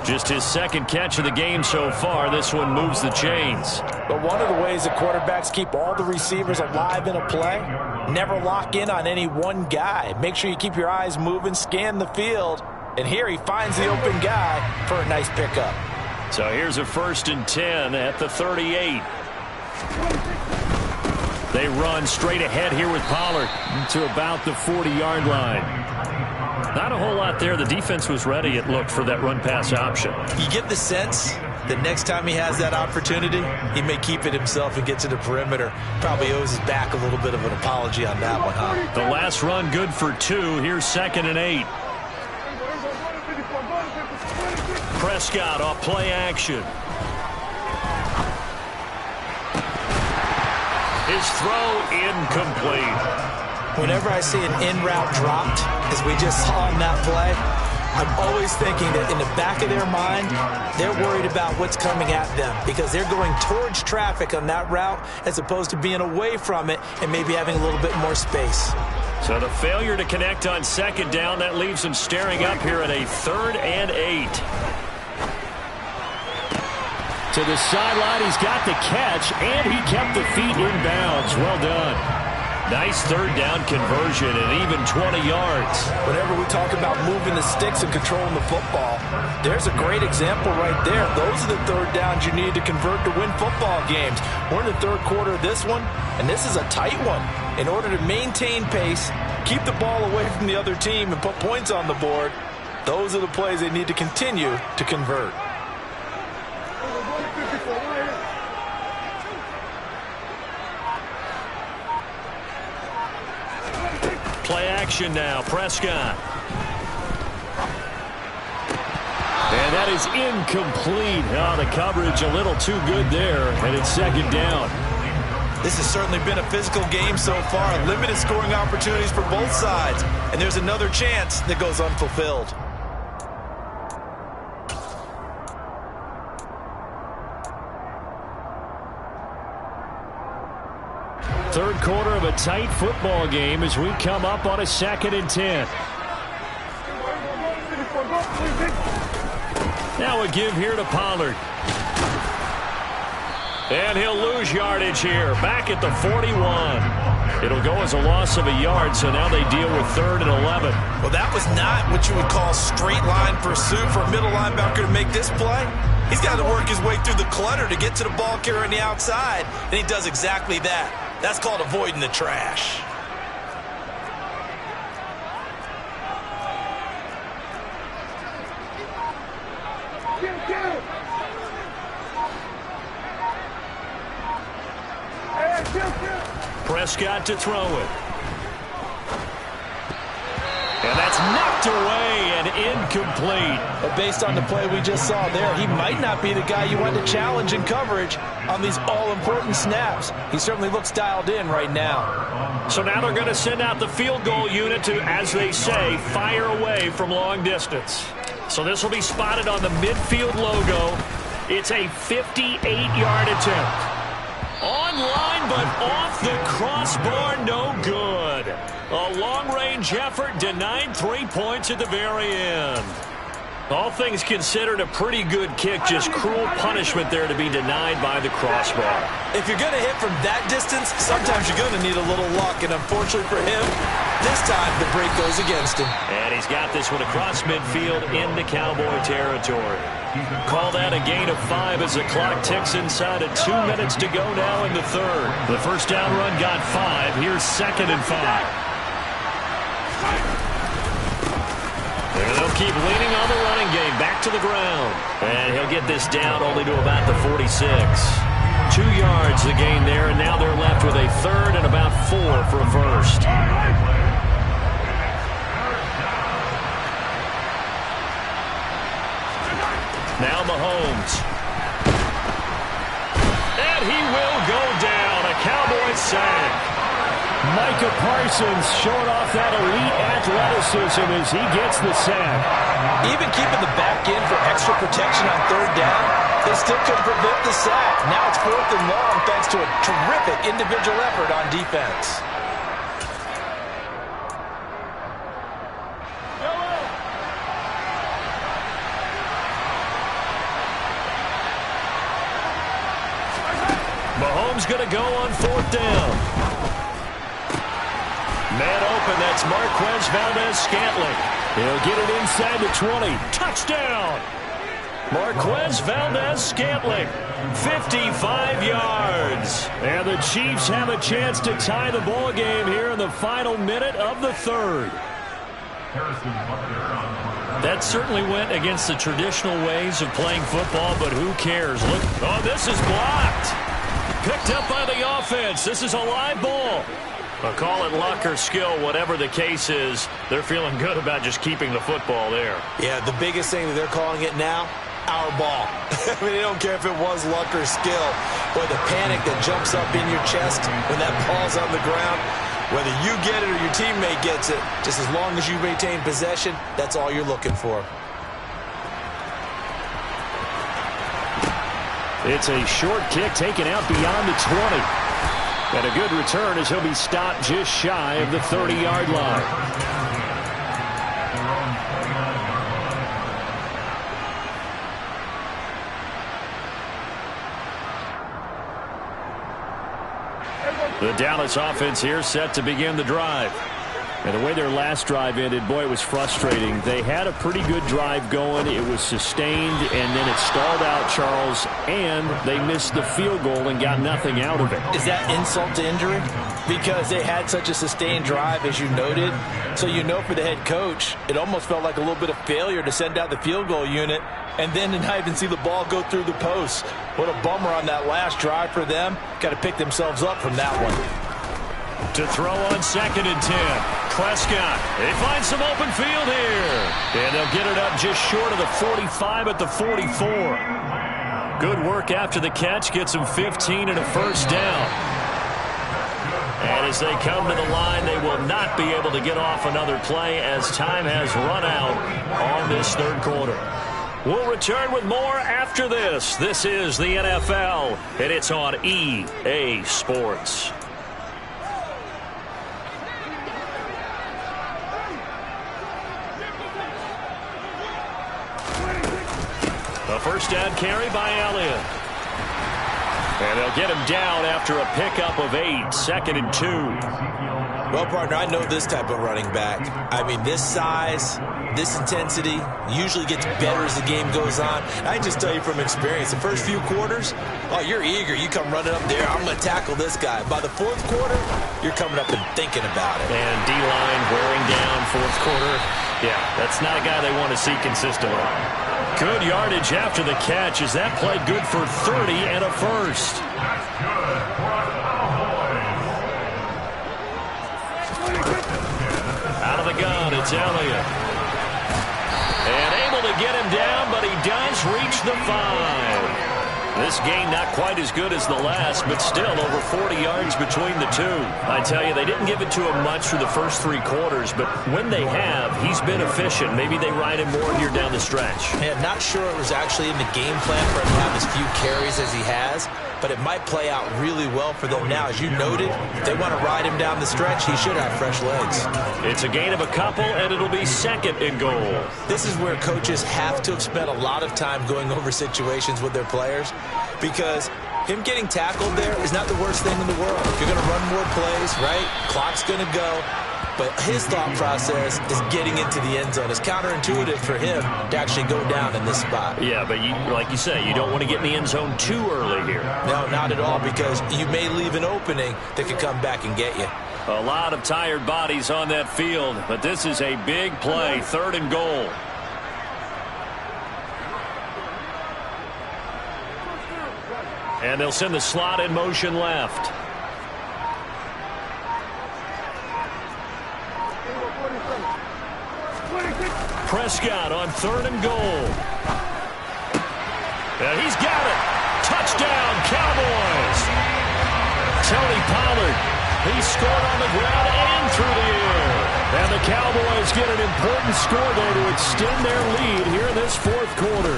Just his 2nd catch of the game so far. This one moves the chains. But one of the ways the quarterbacks keep all the receivers alive in a play, never lock in on any one guy. Make sure you keep your eyes moving, scan the field, and here he finds the open guy for a nice pickup. So here's a 1st and 10 at the 38. They run straight ahead here with Pollard to about the 40-yard line. Not a whole lot there. The defense was ready, it looked, for that run-pass option. You get the sense that next time he has that opportunity, he may keep it himself and get to the perimeter. Probably owes his back a little bit of an apology on that one, huh? The last run good for 2. Here's 2nd and 8. Prescott off play action. His throw incomplete. Whenever I see an in-route dropped, as we just saw on that play, I'm always thinking that in the back of their mind, they're worried about what's coming at them because they're going towards traffic on that route as opposed to being away from it and maybe having a little bit more space. So the failure to connect on 2nd down, that leaves him staring up here at a 3rd and 8. To the sideline, he's got the catch, and he kept the feet in bounds. Well done. Nice 3rd down conversion and even 20 yards. Whenever we talk about moving the sticks and controlling the football, there's a great example right there. Those are the 3rd downs you need to convert to win football games. We're in the 3rd quarter of this one, and this is a tight one. In order to maintain pace, keep the ball away from the other team, and put points on the board, those are the plays they need to continue to convert. Play action now, Prescott. And that is incomplete. Oh, the coverage a little too good there, and it's 2nd down. This has certainly been a physical game so far. Limited scoring opportunities for both sides. And there's another chance that goes unfulfilled. Third quarter of a tight football game as we come up on a 2nd and 10. Now a give here to Pollard. And he'll lose yardage here. Back at the 41. It'll go as a loss of a yard, so now they deal with 3rd and 11. Well, that was not what you would call straight line pursuit for a middle linebacker to make this play. He's got to work his way through the clutter to get to the ball carrier on the outside, and he does exactly that. That's called avoiding the trash. Prescott to throw it. And that's knocked away and incomplete. But based on the play we just saw there, he might not be the guy you want to challenge in coverage on these all-important snaps. He certainly looks dialed in right now. So now they're going to send out the field goal unit to, as they say, fire away from long distance. So this will be spotted on the midfield logo. It's a 58-yard attempt. Online, but off the crossbar, no good. A long-range effort denied 3 points at the very end. All things considered, a pretty good kick. Just cruel punishment there to be denied by the crossbar. If you're going to hit from that distance, sometimes you're going to need a little luck. And unfortunately for him, this time the break goes against him. And he's got this one across midfield into Cowboy territory. Call that a gain of 5 as the clock ticks inside of 2 minutes to go now in the third. The first down run got 5. Here's 2nd and 5. And they'll keep leaning on the running game. Back to the ground. And he'll get this down only to about the 46. 2 yards the gain there, and now they're left with a third and about 4 for a first. Now Mahomes. And he will go down. A Cowboys sack. Micah Parsons showing off that elite athleticism as he gets the sack. Even keeping the back in for extra protection on third down, they still couldn't prevent the sack. Now it's 4th and long thanks to a terrific individual effort on defense. Mahomes going to go on 4th down. Man open, that's Marquez Valdez-Scantling. He'll get it inside the 20. Touchdown! Marquez Valdez-Scantling, 55 yards. And the Chiefs have a chance to tie the ball game here in the final minute of the third. That certainly went against the traditional ways of playing football, but who cares? Look, oh, this is blocked. Picked up by the offense. This is a live ball. I'll call it luck or skill, whatever the case is. They're feeling good about just keeping the football there. Yeah, the biggest thing that they're calling it now, our ball. I mean, they don't care if it was luck or skill. Boy, the panic that jumps up in your chest when that ball's on the ground, whether you get it or your teammate gets it, just as long as you maintain possession, that's all you're looking for. It's a short kick taken out beyond the 20. And a good return as he'll be stopped just shy of the 30-yard line. The Dallas offense here set to begin the drive. And the way their last drive ended, boy, it was frustrating. They had a pretty good drive going. It was sustained, and then it stalled out, Charles, and they missed the field goal and got nothing out of it. Is that insult to injury? Because they had such a sustained drive, as you noted. So you know for the head coach, it almost felt like a little bit of failure to send out the field goal unit and then to not even see the ball go through the post. What a bummer on that last drive for them. Got to pick themselves up from that one. To throw on 2nd and 10. Prescott, they find some open field here. And they'll get it up just short of the 45 at the 44. Good work after the catch. Gets them 15 and a first down. And as they come to the line, they will not be able to get off another play as time has run out on this third quarter. We'll return with more after this. This is the NFL, and it's on EA Sports. A first down carry by Elliott. And they'll get him down after a pickup of 8, 2nd and 2. Well, partner, I know this type of running back. I mean, this size, this intensity usually gets better as the game goes on. I just tell you from experience, the first few quarters, oh, you're eager. You come running up there, I'm going to tackle this guy. By the 4th quarter, you're coming up and thinking about it. And D-line wearing down 4th quarter. Yeah, that's not a guy they want to see consistently. Good yardage after the catch as that played good for 30 and a first. Out of the gun, it's Elliott. And able to get him down, but he does reach the 5. This game not quite as good as the last, but still over 40 yards between the two. I tell you, they didn't give it to him much for the first 3 quarters, but when they have, he's been efficient. Maybe they ride him more here down the stretch. Yeah, not sure it was actually in the game plan for him to have as few carries as he has, but it might play out really well for them now. As you noted, if they want to ride him down the stretch, he should have fresh legs. It's a gain of a couple, and it'll be 2nd and goal. This is where coaches have to have spent a lot of time going over situations with their players, because him getting tackled there is not the worst thing in the world. You're going to run more plays, right? Clock's going to go. But his thought process is getting into the end zone. It's counterintuitive for him to actually go down in this spot. Yeah, but like you say, you don't want to get in the end zone too early here. No, not at all, because you may leave an opening that could come back and get you. A lot of tired bodies on that field, but this is a big play, 3rd and goal. And they'll send the slot in motion left. Prescott on 3rd and goal. And he's got it. Touchdown, Cowboys. Tony Pollard, he scored on the ground and through the air. And the Cowboys get an important score there to extend their lead here in this 4th quarter.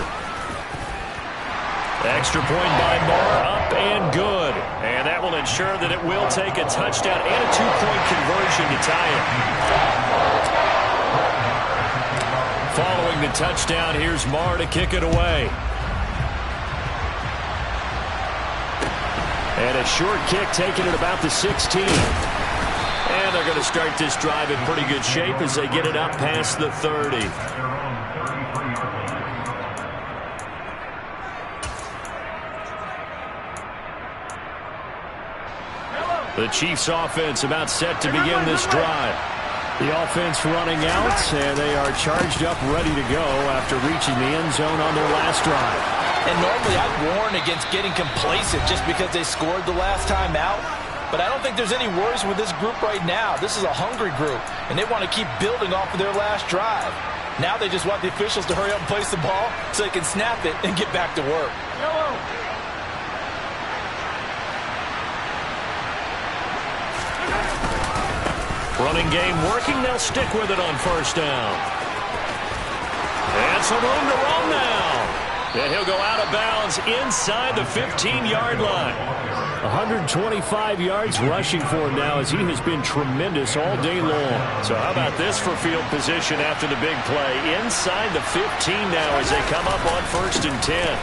Extra point by Moore, up and good. And that will ensure that it will take a touchdown and a 2-point conversion to tie it. Following the touchdown, here's Moore to kick it away. And a short kick taken at about the 16. And they're going to start this drive in pretty good shape as they get it up past the 30. The Chiefs offense about set to begin this drive. The offense running out, and they are charged up, ready to go after reaching the end zone on their last drive. And normally I'd warn against getting complacent just because they scored the last time out. But I don't think there's any worries with this group right now. This is a hungry group, and they want to keep building off of their last drive. Now they just want the officials to hurry up and place the ball so they can snap it and get back to work. Running game working. They'll stick with it on 1st down. And some room to run now. And he'll go out of bounds inside the 15-yard line. 125 yards rushing for him now as he has been tremendous all day long. So how about this for field position after the big play? Inside the 15 now as they come up on 1st and 10.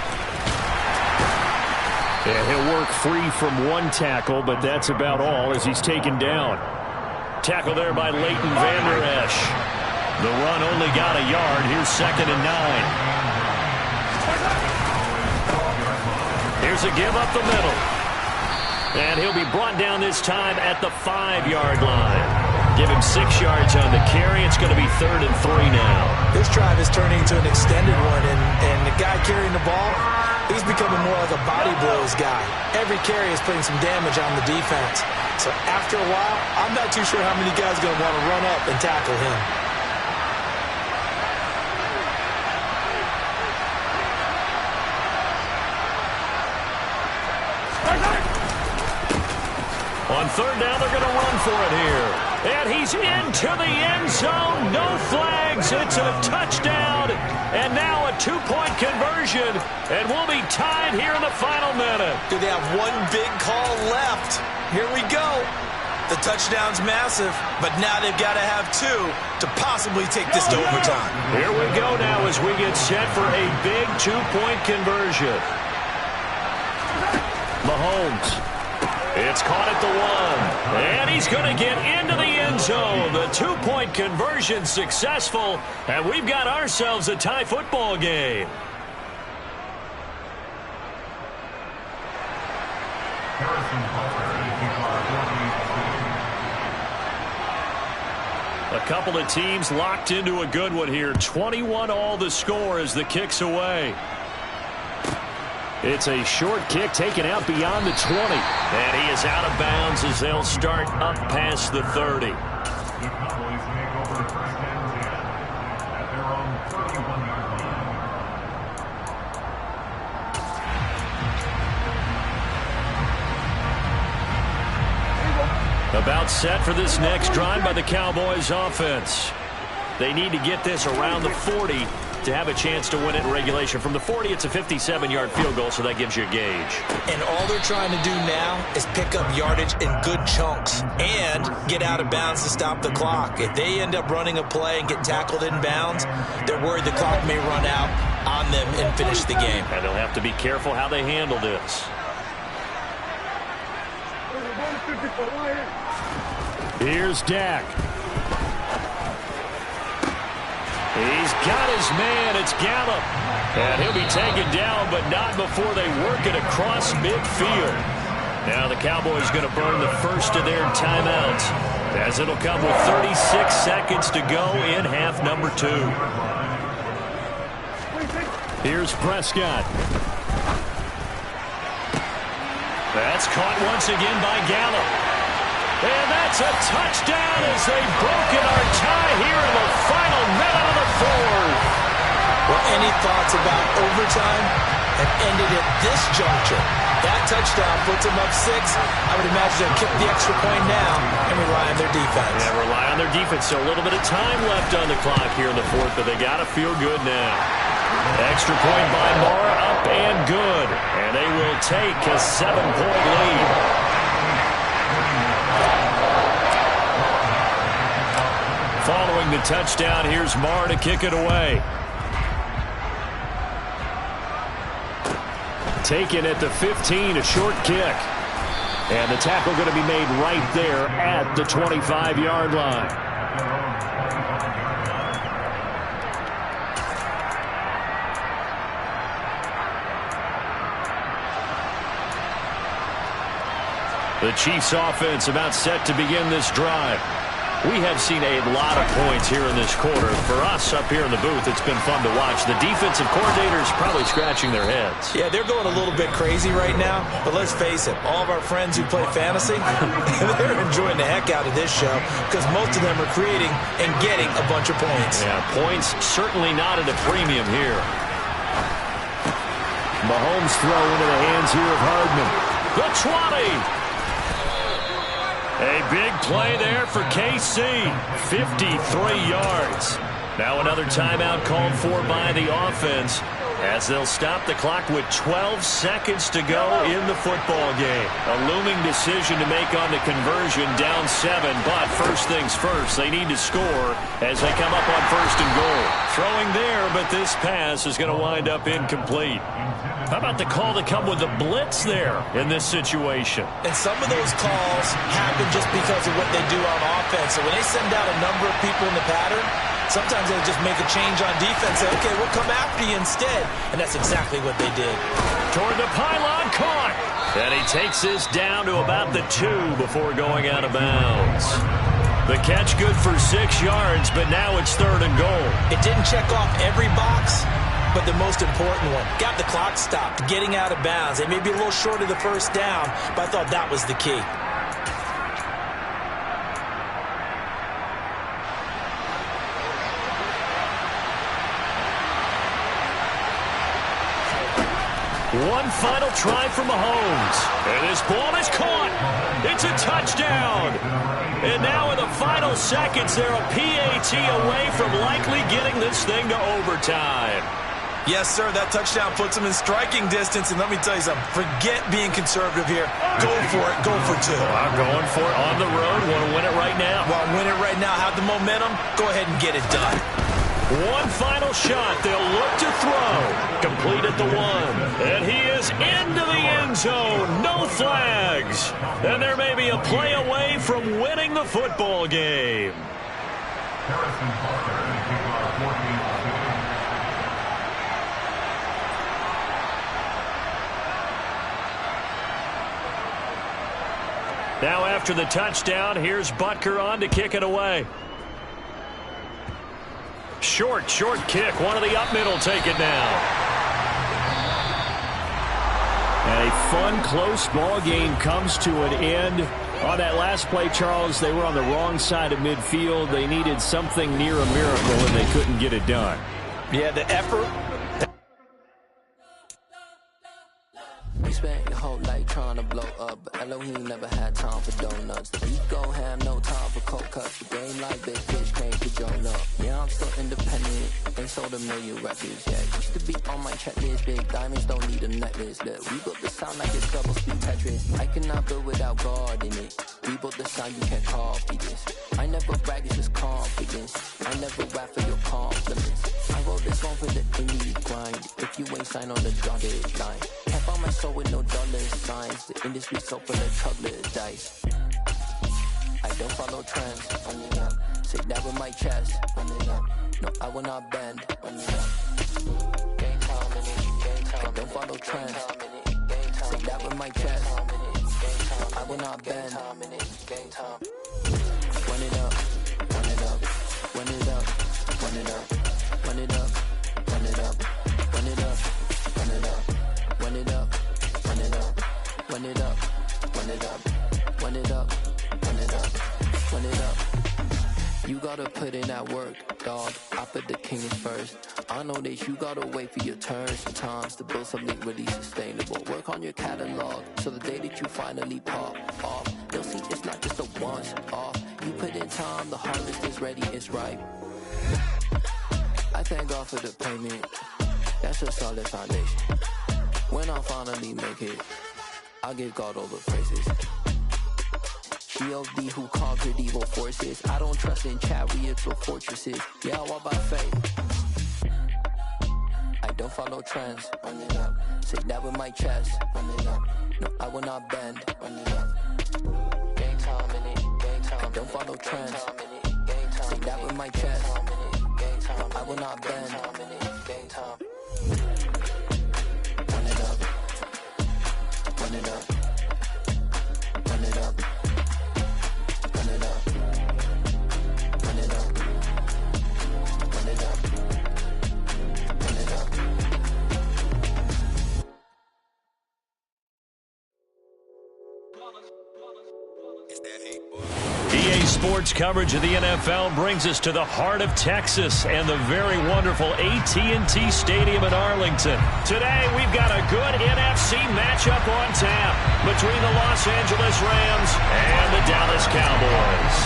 And he'll work free from 1 tackle, but that's about all as he's taken down. Tackle there by Leighton Vander Esch. The run only got a yard. Here's 2nd and 9. Here's a give up the middle. And he'll be brought down this time at the 5-yard line. Give him 6 yards on the carry. It's going to be 3rd and 3 now. This drive is turning into an extended one, and the guy carrying the ball, he's becoming more like a body blows guy. Every carry is putting some damage on the defense. So after a while, I'm not too sure how many guys are going to want to run up and tackle him. On 3rd down, they're going to run for it here. And he's into the end zone. No flags. It's a touchdown. And now a 2-point conversion. And we'll be tied here in the final minute. Do they have one big call left? Here we go. The touchdown's massive, but now they've got to have 2 to possibly take this to overtime. Here we go now as we get set for a big 2-point conversion. Mahomes. It's caught at the 1. And he's going to get into the end zone. The 2-point conversion successful. And we've got ourselves a tie football game. A couple of teams locked into a good one here. 21 all the score as the kick's away. It's a short kick taken out beyond the 20. And he is out of bounds as they'll start up past the 30. The Cowboys make over 1st and 10 at their own 31-yard line. About set for this next drive by the Cowboys offense. They need to get this around the 40 to have a chance to win it in regulation. From the 40, it's a 57-yard field goal, so that gives you a gauge. And all they're trying to do now is pick up yardage in good chunks and get out of bounds to stop the clock. If they end up running a play and get tackled in bounds, they're worried the clock may run out on them and finish the game. And they'll have to be careful how they handle this. Here's Dak. He's got his man. It's Gallup. And he'll be taken down, but not before they work it across midfield. Now the Cowboys going to burn the first of their timeouts, as it'll come with 36 seconds to go in half number 2. Here's Prescott. That's caught once again by Gallup. And that's a touchdown as they've broken our tie here in the final minute of the 4th. Well, any thoughts about overtime have ended at this juncture. That touchdown puts them up 6. I would imagine they'll kick the extra point now and rely on their defense. Yeah, rely on their defense. So a little bit of time left on the clock here in the 4th, but they got to feel good now. Extra point by Moore, up and good. And they will take a 7-point lead. Following the touchdown, here's Marr to kick it away. Taken at the 15, a short kick. And the tackle going to be made right there at the 25-yard line. The Chiefs offense about set to begin this drive. We have seen a lot of points here in this quarter. For us up here in the booth, it's been fun to watch. The defensive coordinators probably scratching their heads. Yeah, they're going a little bit crazy right now. But let's face it, all of our friends who play fantasy, they're enjoying the heck out of this show because most of them are creating and getting a bunch of points. Yeah, points certainly not at a premium here. Mahomes throw into the hands here of Hardman. The 20. A big play there for KC. 53 yards. Now another timeout called for by the offense, as they'll stop the clock with 12 seconds to go in the football game. A looming decision to make on the conversion, down 7. But first things first, they need to score as they come up on 1st and goal. Throwing there, but this pass is going to wind up incomplete. How about the call to come with the blitz there in this situation? And some of those calls happen just because of what they do on offense. So when they send out a number of people in the pattern, sometimes they'll just make a change on defense. Say, okay, we'll come after you instead. And that's exactly what they did. Toward the pylon, caught. And he takes this down to about the 2 before going out of bounds. The catch good for 6 yards, but now it's 3rd and goal. It didn't check off every box, but the most important one. Got the clock stopped, getting out of bounds. They may be a little short of the first down, but I thought that was the key. One final try for Mahomes. And this ball is caught. It's a touchdown. And now in the final seconds, they're a PAT away from likely getting this thing to overtime. Yes, sir, that touchdown puts them in striking distance. And let me tell you something, forget being conservative here. Go for it, go for 2. I'm going for it on the road. Want to win it right now. Well, win it right now, have the momentum, go ahead and get it done. One final shot. They'll look to throw. Complete at the 1. And he is into the end zone. No flags. And there may be a play away from winning the football game. Now after the touchdown, here's Butker on to kick it away. Short kick. One of the up middle take it now. And a fun, close ball game comes to an end. On that last play, Charles, they were on the wrong side of midfield. They needed something near a miracle, and they couldn't get it done. Yeah, the effort. You spent your whole life trying to blow up, but Elohim never had time for donuts. The beat go ham, no time for cold cuts. The game like big fish came to Jonah. Yeah, I'm still independent, ain't sold a million records yet. Used to be on my checklist, big diamonds don't need a necklace. Look, we built the sound like it's double speed Tetris. I cannot build without God in it. We built the sound, you can't copy this. I never brag, it's just confidence. I never rap for your compliments. I wrote this song for the indie grind. If you ain't signed on the dotted line, can't find my soul with no dollar signs. The industry so full of chocolate dice. I don't follow trends. Say that with my chest. No, I will not bend. I don't follow trends. Say that with my chest. I will not bend. Run it up, run it up, run it up, run it up, run it up, run it up, run it up, run it up, run it up, run it up, run it up, run it up, run it up, run it up, run it up. You gotta put in that work, dog. I put the king is first. I know that you gotta wait for your turn sometimes to build something really sustainable. Work on your catalog, so the day that you finally pop off, they'll see it's not just a once off. You put in time, the harvest is ready, it's ripe. I thank God for the payment, that's a solid foundation. When I finally make it, I'll give God all the praises. G.O.D. who conquered evil forces. I don't trust in chariots or fortresses. Yeah, I walk by faith. I don't follow trends. Run it up. Say that with my chest. Run it up. No, I will not bend. Run it up. Game time in it. Game time. I don't follow trends. Say that with my chest. No, I will not bend. Game time. Run it up. Run it up. Run it up. EA Sports coverage of the NFL brings us to the heart of Texas and the very wonderful AT&T Stadium in Arlington. Today, we've got a good NFC matchup on tap between the Los Angeles Rams and the Dallas Cowboys.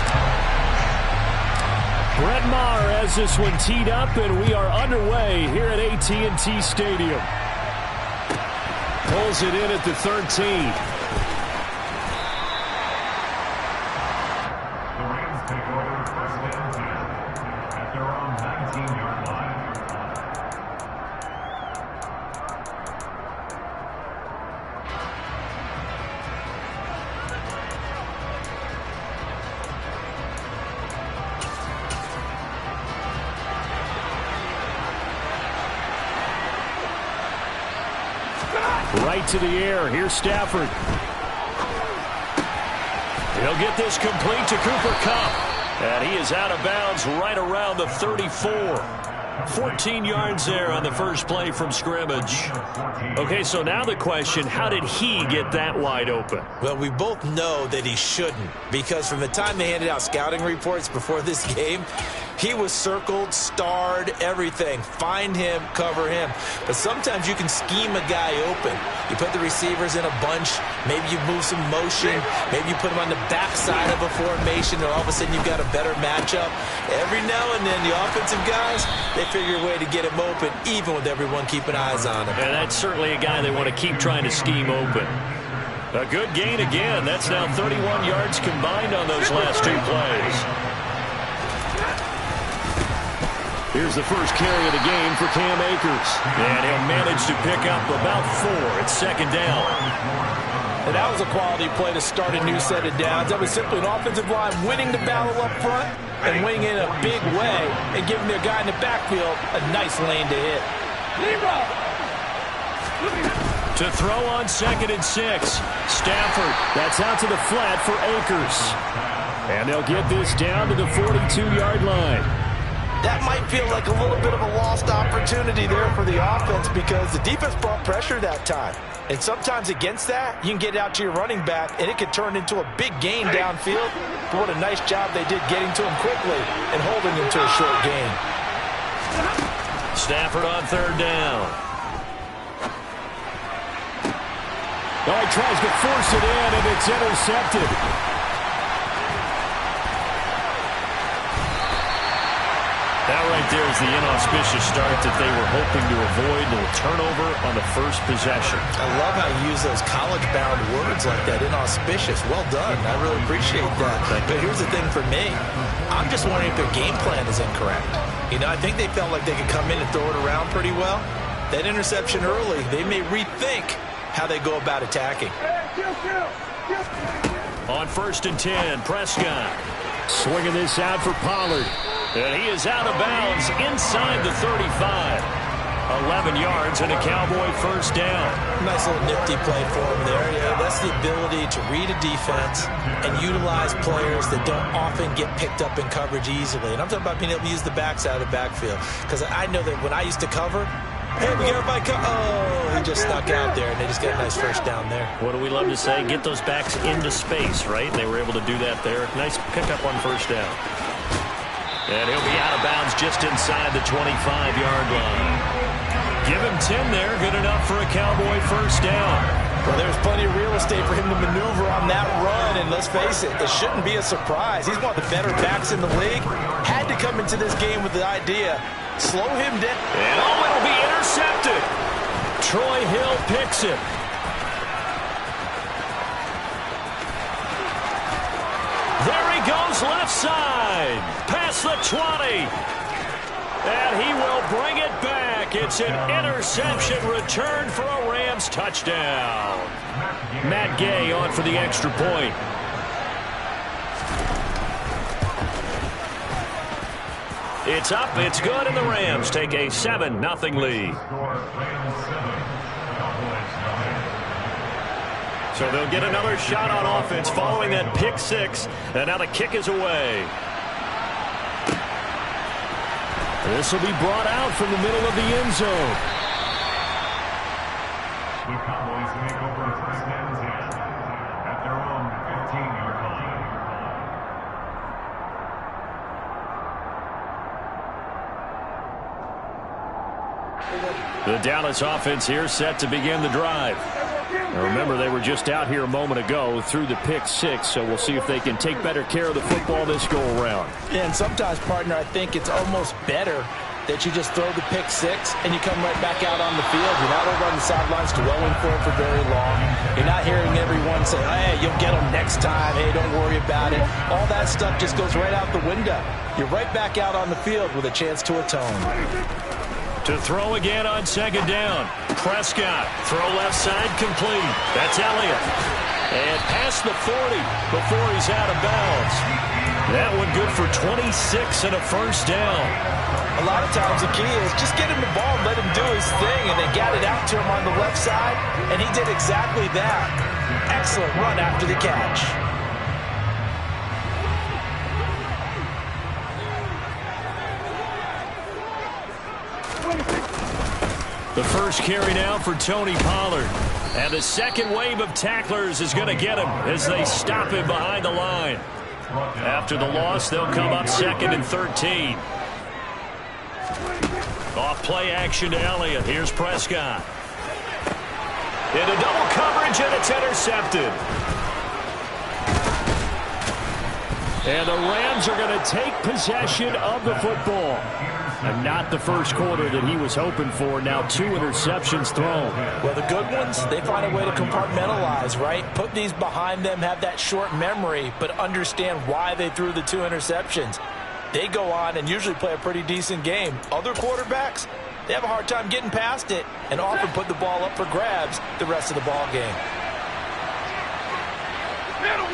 Brett Maher has this one teed up, and we are underway here at AT&T Stadium. Pulls it in at the 13. Right to the air. Here's Stafford. He'll get this complete to Cooper Kupp. And he is out of bounds right around the 34. 14 yards there on the first play from scrimmage. Okay, so now the question, how did he get that wide open? Well, we both know that he shouldn't, because from the time they handed out scouting reports before this game, he was circled, starred, everything. Find him, cover him. But sometimes you can scheme a guy open. You put the receivers in a bunch. Maybe you move some motion. Maybe you put him on the backside of a formation, and all of a sudden you've got a better matchup. Every now and then, the offensive guys, they figure a way to get him open, even with everyone keeping eyes on him. And that's certainly a guy they want to keep trying to scheme open. A good gain again. That's now 31 yards combined on those last two plays. Here's the first carry of the game for Cam Akers. And he'll manage to pick up about 4. It's second down. And that was a quality play to start a new set of downs. That was simply an offensive line winning the battle up front and winning in a big way and giving their guy in the backfield a nice lane to hit. To throw on 2nd and 6. Stafford. That's out to the flat for Akers. And they'll get this down to the 42-yard line. That might feel like a little bit of a lost opportunity there for the offense because the defense brought pressure that time. And sometimes against that, you can get it out to your running back, and it could turn into a big gain downfield. But what a nice job they did getting to him quickly and holding him to a short gain. Stafford on 3rd down. Oh, he tries to force it in, and it's intercepted. That right there is the inauspicious start that they were hoping to avoid. A turnover on the first possession. I love how you use those college-bound words like that, inauspicious. Well done. I really appreciate that. But here's the thing for me. I'm just wondering if their game plan is incorrect. You know, I think they felt like they could come in and throw it around pretty well. That interception early, they may rethink how they go about attacking. On 1st and 10, Prescott. Swinging this out for Pollard. And he is out of bounds inside the 35. 11 yards and a Cowboy first down. Nice little nifty play for him there. Yeah, that's the ability to read a defense and utilize players that don't often get picked up in coverage easily. And I'm talking about being able to use the backs out of the backfield. Because I know that when I used to cover, hey, we got everybody oh, he just snuck out there, and they just got a nice first down there. What do we love to say? Get those backs into space, right? And they were able to do that there. Nice pickup on first down. And he'll be out of bounds just inside the 25-yard line. Give him 10 there. Good enough for a Cowboy first down. Well, there's plenty of real estate for him to maneuver on that run, and let's face it, it shouldn't be a surprise. He's one of the better backs in the league. Had to come into this game with the idea, slow him down. And it'll be intercepted. Troy Hill picks it. There he goes left side. Past the 20. And he will bring it back. It's an interception return for a Rams touchdown. Matt Gay on for the extra point. It's up, it's good, and the Rams take a 7-0 lead. So they'll get another shot on offense following that pick six, and now the kick is away. This will be brought out from the middle of the end zone. The Cowboys take over 1st and 10 at their own 15-yard line. The Dallas offense here set to begin the drive. Now remember, they were just out here a moment ago through the pick six, so we'll see if they can take better care of the football this go-around. Yeah, and sometimes, partner, I think it's almost better that you just throw the pick six and you come right back out on the field. You're not over on the sidelines dwelling for it for very long. You're not hearing everyone say, hey, you'll get them next time. Hey, don't worry about it. All that stuff just goes right out the window. You're right back out on the field with a chance to atone. To throw again on 2nd down. Prescott, throw left side complete. That's Elliott. And past the 40 before he's out of bounds. That one good for 26 and a first down. A lot of times the key is just get him the ball and let him do his thing, and they got it out to him on the left side, and he did exactly that. Excellent run after the catch. The first carry now for Tony Pollard. And the second wave of tacklers is going to get him as they stop him behind the line. After the loss, they'll come up 2nd and 13. Off play action to Elliott. Here's Prescott. Into double coverage, and it's intercepted. And the Rams are going to take possession of the football. And not the first quarter that he was hoping for. Now 2 interceptions thrown. Well, the good ones, they find a way to compartmentalize, right? Put these behind them, have that short memory, but understand why they threw the 2 interceptions. They go on and usually play a pretty decent game. Other quarterbacks, they have a hard time getting past it and often put the ball up for grabs the rest of the ball game. Middle.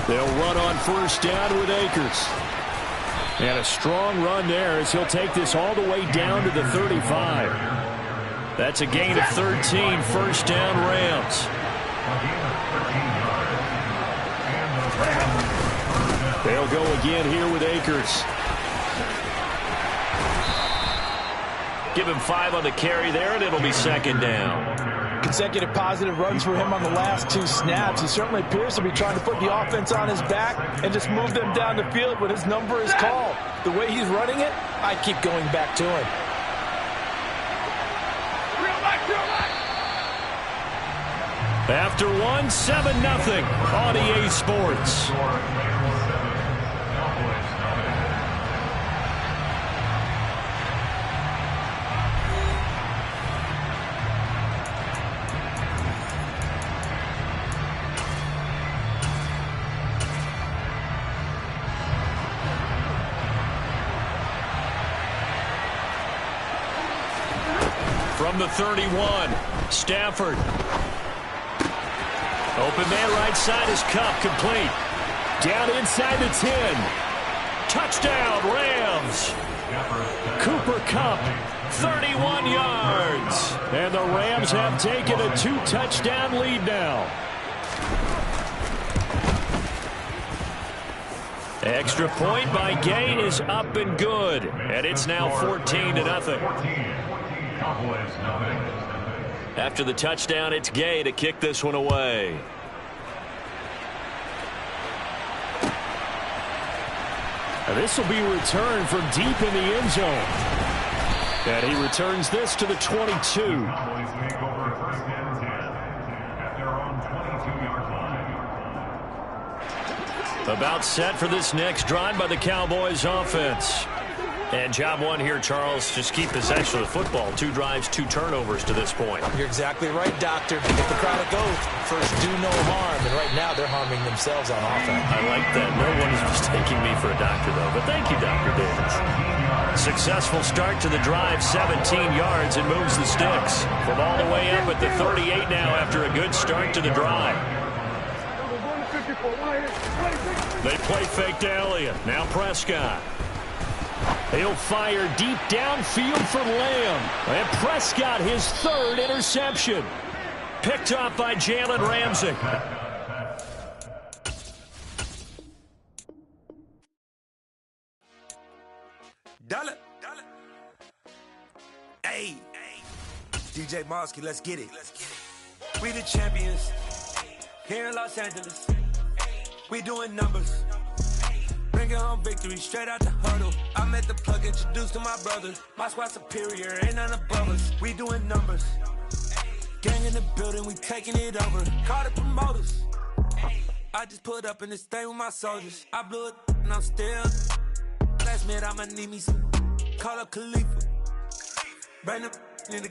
They'll run on first down with Akers. And a strong run there as he'll take this all the way down to the 35. That's a gain of 13, first down Rams. They'll go again here with Akers. Give him 5 on the carry there, and it'll be 2nd down. Consecutive positive runs for him on the last 2 snaps. He certainly appears to be trying to put the offense on his back and just move them down the field when his number is called. The way he's running it, I keep going back to him. Real back to him. After one, 7-0 on EA Sports. From the 31, Stafford. Open man right side is Kupp, complete. Down inside the 10. Touchdown, Rams. Cooper Kupp, 31 yards. And the Rams have taken a 2-touchdown lead now. Extra point by Gay is up and good. And it's now 14-0. After the touchdown, it's Gay to kick this one away. This will be returned from deep in the end zone. And he returns this to the 22. About set for this next drive by the Cowboys offense. And job one here, Charles, just keep possession of the football. 2 drives, 2 turnovers to this point. You're exactly right, Doctor. Get the crowd to go. First, do no harm. And right now, they're harming themselves on offense. I like that. No one is mistaking me for a doctor, though. But thank you, Dr. Davis. Successful start to the drive, 17 yards, and moves the sticks. From all the way up at the 38 now after a good start to the drive. They play fake to Elliott. Now Prescott. He'll fire deep downfield for Lamb. And Prescott, his 3rd interception. Picked off by Jalen Ramsey. Dollar. Hey. DJ Mosky, let's get it. We the champions. Here in Los Angeles. We doing numbers. Bringing home victory straight out the huddle. I met the plug, introduced to my brother. My squad superior, ain't none above us. We doing numbers. Gang in the building, we taking it over. Call the promoters. I just put up in this thing with my soldiers. I blew it and I'm still. Last minute I'ma need me some. Call up Khalifa. Bring them in the.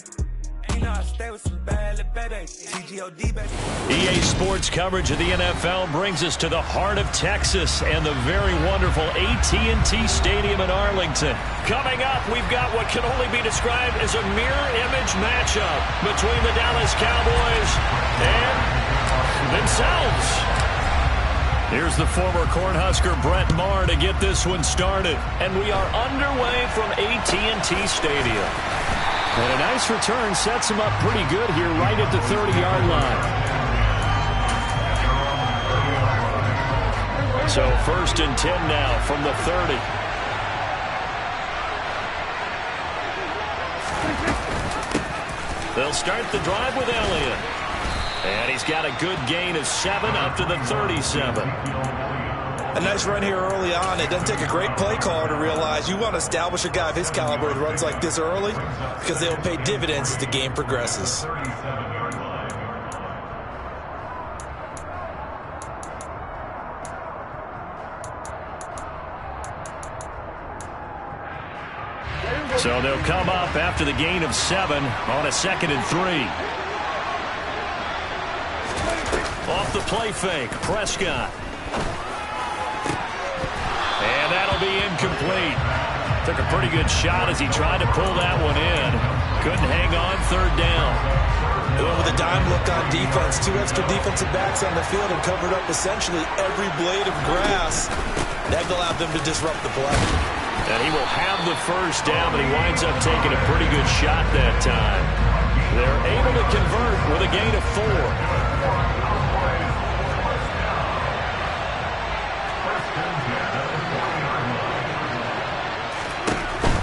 You know I stay with some bad little babies. TGOD, baby. EA Sports coverage of the NFL brings us to the heart of Texas and the very wonderful AT&T Stadium in Arlington. Coming up, we've got what can only be described as a mirror image matchup between the Dallas Cowboys and themselves. Here's the former Cornhusker Brett Maher to get this one started. And we are underway from AT&T Stadium. And a nice return sets him up pretty good here right at the 30-yard line. So 1st and 10 now from the 30. They'll start the drive with Elliott. And he's got a good gain of 7 up to the 37. A nice run here early on. It doesn't take a great play caller to realize you want to establish a guy of his caliber that runs like this early because they'll pay dividends as the game progresses. So they'll come up after the gain of 7 on a 2nd and 3. Off the play fake, Prescott. And that'll be incomplete. Took a pretty good shot as he tried to pull that one in. Couldn't hang on 3rd down. With a dime look on defense, 2 extra defensive backs on the field and covered up essentially every blade of grass. That allowed them to disrupt the play. And he will have the 1st down, but he winds up taking a pretty good shot that time. They're able to convert with a gain of 4.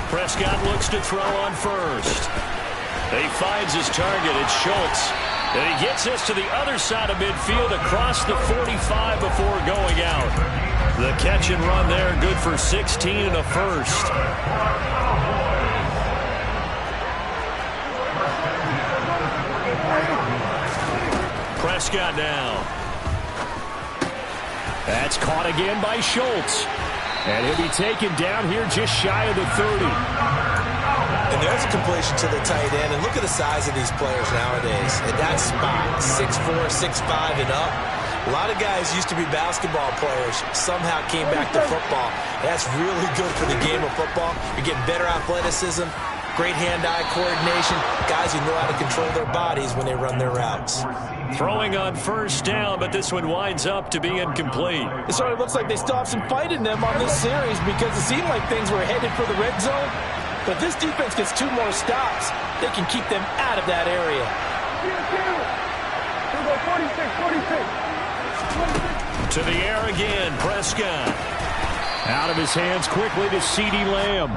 Prescott looks to throw on 1st. He finds his target. It's Schultz. And he gets this to the other side of midfield across the 45 before going out. The catch and run there, good for 16 and a 1st. Prescott now. That's caught again by Schultz. And he'll be taken down here just shy of the 30. And there's a completion to the tight end. And look at the size of these players nowadays. At that spot, 6'4", 6'5", and up. A lot of guys used to be basketball players, somehow came back to football. That's really good for the game of football. You're getting better athleticism, great hand-eye coordination, guys who know how to control their bodies when they run their routes. Throwing on first down, but this one winds up to be incomplete. It sort of looks like they still have some fight in them on this series because it seemed like things were headed for the red zone. But this defense gets 2 more stops. They can keep them out of that area. 46. To the air again, Prescott. Out of his hands quickly to CeeDee Lamb.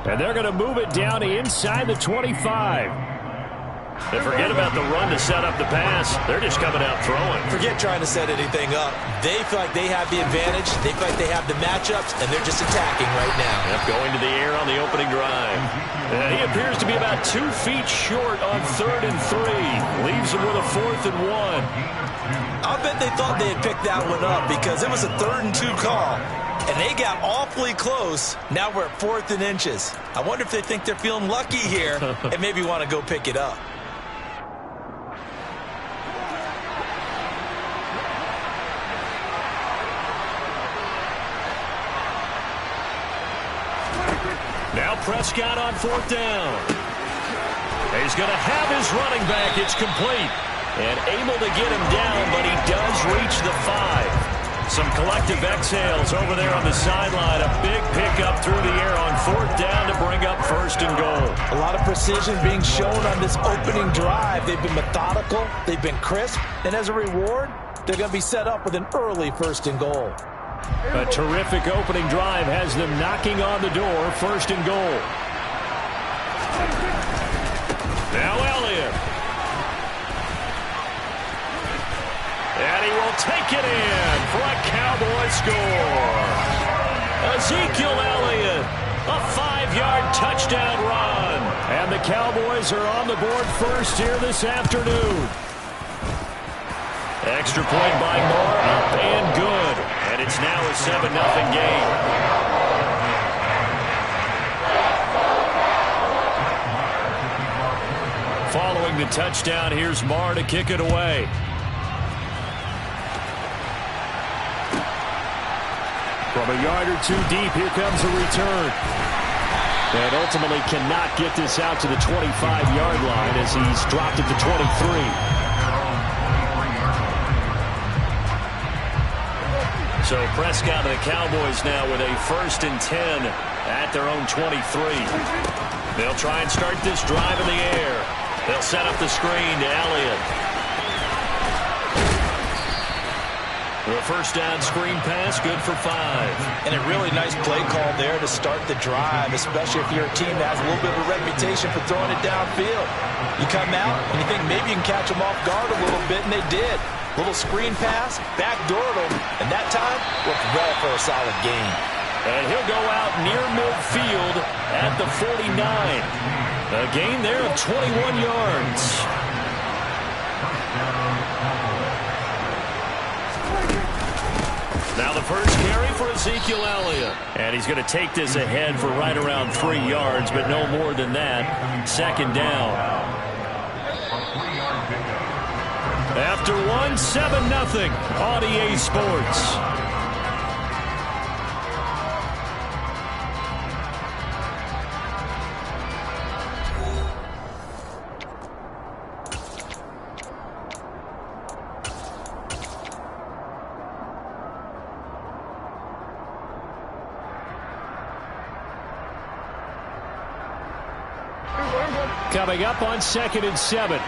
And they're going to move it down to inside the 25. They forget about the run to set up the pass. They're just coming out throwing. Forget trying to set anything up. They feel like they have the advantage. They feel like they have the matchups, and they're just attacking right now. Yep, going to the air on the opening drive. He appears to be about 2 feet short on 3rd and 3. Leaves him with a 4th and 1. I'll bet they thought they had picked that one up because it was a 3rd and 2 call. And they got awfully close. Now we're at 4th and inches. I wonder if they think they're feeling lucky here and maybe want to go pick it up. Now Prescott on 4th down. He's going to have his running back. It's complete. And able to get him down, but he does reach the 5. Some collective exhales over there on the sideline. A big pickup through the air on 4th down to bring up 1st and goal. A lot of precision being shown on this opening drive. They've been methodical. They've been crisp. And as a reward, they're going to be set up with an early 1st and goal. A terrific opening drive has them knocking on the door. 1st and goal. Now Elliott. And he will take it in for a Cowboy score. Ezekiel Elliott, a 5-yard touchdown run. And the Cowboys are on the board first here this afternoon. Extra point by Moore, up and good. And it's now a 7-0 game. Following the touchdown, here's Moore to kick it away. From a yard or 2 deep, here comes a return. And ultimately cannot get this out to the 25-yard line as he's dropped at the 23. So Prescott and the Cowboys now with a 1st and 10 at their own 23. They'll try and start this drive in the air. They'll set up the screen to Elliott. The 1st down screen pass, good for 5. And a really nice play call there to start the drive, especially if you're a team that has a little bit of a reputation for throwing it downfield. You come out and you think maybe you can catch them off guard a little bit, and they did. Little screen pass, backdoored them, and that time looked well for a solid gain. And he'll go out near midfield at the 49. A gain there of 21 yards. Now the first carry for Ezekiel Elliott. And he's going to take this ahead for right around 3 yards, but no more than that. 2nd down. After 1, 7-0 on EA Sports. Coming up on 2nd and 7.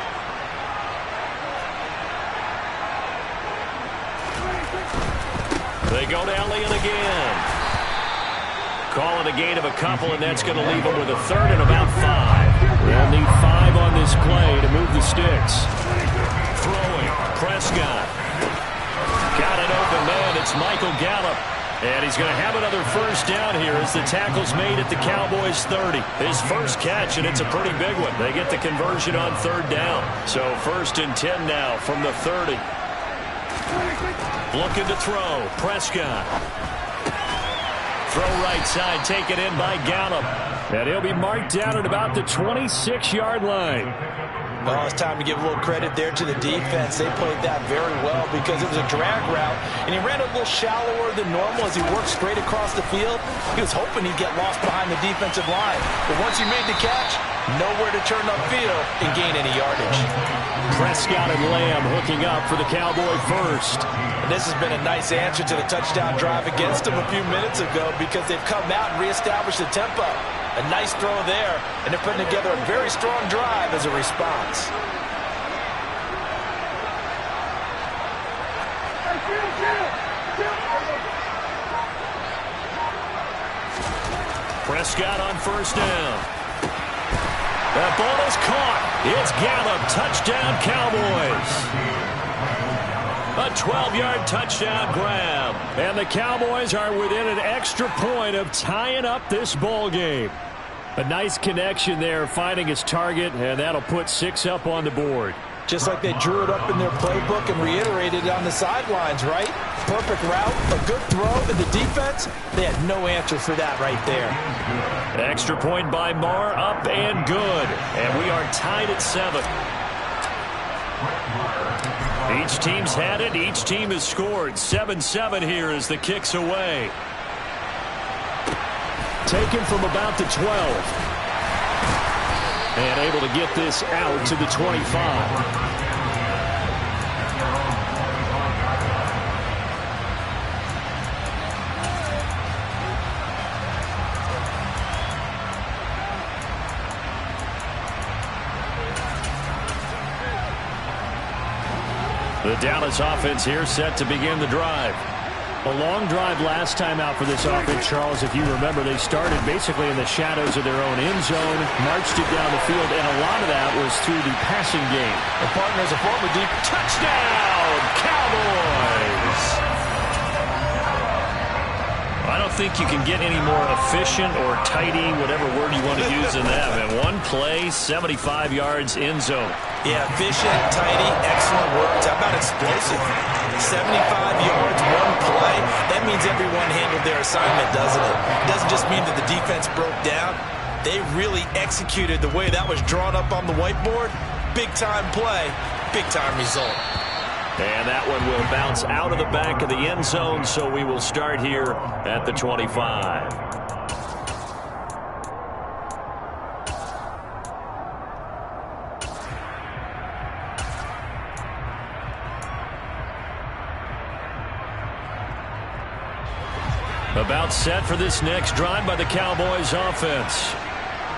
They go to Elliott again. Call it a gain of a couple, and that's going to leave them with a 3rd and about 5. They'll need 5 on this play to move the sticks. Throwing, Prescott. Got an open man, it's Michael Gallup. And he's going to have another first down here as the tackle's made at the Cowboys' 30. His first catch, and it's a pretty big one. They get the conversion on third down. So 1st and 10 now from the 30. Looking to throw. Prescott. Throw right side, taken in by Gallup. And he'll be marked down at about the 26-yard line. Well, it's time to give a little credit there to the defense. They played that very well because it was a drag route, and he ran a little shallower than normal as he worked straight across the field. He was hoping he'd get lost behind the defensive line. But once he made the catch, nowhere to turn upfield and gain any yardage. Prescott and Lamb hooking up for the Cowboy first. And this has been a nice answer to the touchdown drive against them a few minutes ago because they've come out and reestablished the tempo. A nice throw there, and they're putting together a very strong drive as a response. Prescott on first down. That ball is caught. It's Gallup. Touchdown, Cowboys. A 12-yard touchdown grab. And the Cowboys are within an extra point of tying up this ball game. A nice connection there, finding his target, and that'll put 6 up on the board. Just like they drew it up in their playbook and reiterated it on the sidelines, right? Perfect route, a good throw, and the defense, they had no answer for that right there. An extra point by Marr, up and good. And we are tied at 7. Each team's had it. Each team has scored. 7-7 here as the kick's away. Taken from about the 12. And able to get this out to the 25. The Dallas offense here set to begin the drive. A long drive last time out for this offense, Charles. If you remember, they started basically in the shadows of their own end zone, marched it down the field, and a lot of that was through the passing game. The partners a former deep touchdown, Cowboys! I don't think you can get any more efficient or tidy, whatever word you want to use in that. Man, one play, 75 yards in zone. Yeah, efficient, tidy, excellent work. How about explosive? 75 yards, one play. That means everyone handled their assignment, doesn't it? It doesn't just mean that the defense broke down. They really executed the way that was drawn up on the whiteboard. Big-time play, big-time result. And that one will bounce out of the back of the end zone, so we will start here at the 25. About set for this next drive by the Cowboys offense.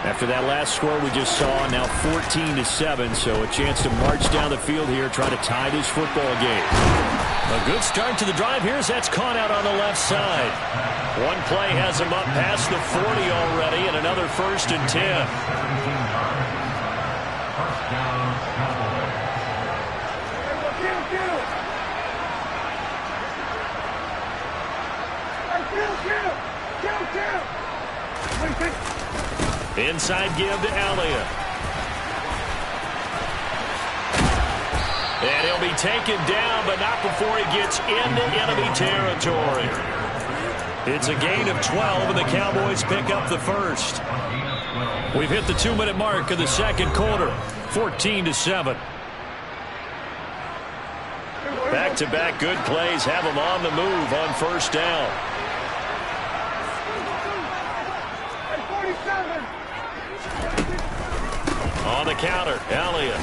After that last score we just saw, now 14-7, so a chance to march down the field here, try to tie this football game. A good start to the drive here as that's caught out on the left side. One play has him up past the 40 already, and another 1st and 10. Inside give to Elliott. And he'll be taken down, but not before he gets into enemy territory. It's a gain of 12, and the Cowboys pick up the first. We've hit the 2-minute mark of the second quarter, 14-7. Back-to-back good plays have them on the move on first down. On the counter, Elliott.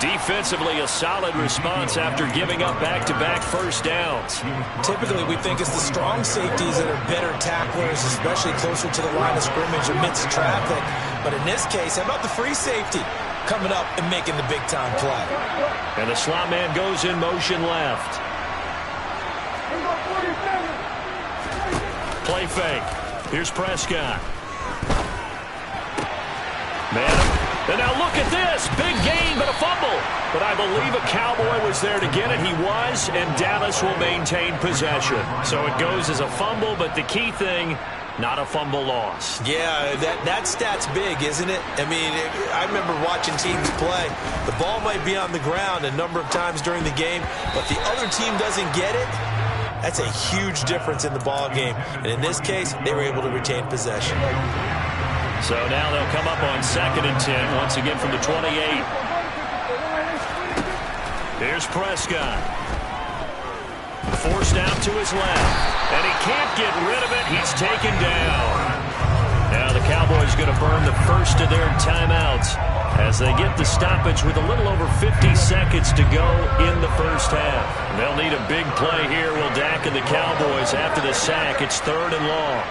Defensively, a solid response after giving up back-to-back first downs. Typically, we think it's the strong safeties that are better tacklers, especially closer to the line of scrimmage amidst traffic. But in this case, how about the free safety coming up and making the big-time play? And the slot man goes in motion left. Play fake. Here's Prescott. Man, And now look at this. Big gain, but a fumble. But I believe a Cowboy was there to get it. He was, and Dallas will maintain possession. So it goes as a fumble, but the key thing, not a fumble loss. Yeah, that stat's big, isn't it? I mean, I remember watching teams play. The ball might be on the ground a number of times during the game, but the other team doesn't get it. That's a huge difference in the ball game. And in this case, they were able to retain possession. So now they'll come up on 2nd and 10, once again from the 28. Here's Prescott. Forced out to his left. And he can't get rid of it. He's taken down. Now the Cowboys going to burn the first of their timeouts as they get the stoppage with a little over 50 seconds to go in the first half. They'll need a big play here, will Dak and the Cowboys after the sack. It's 3rd and long.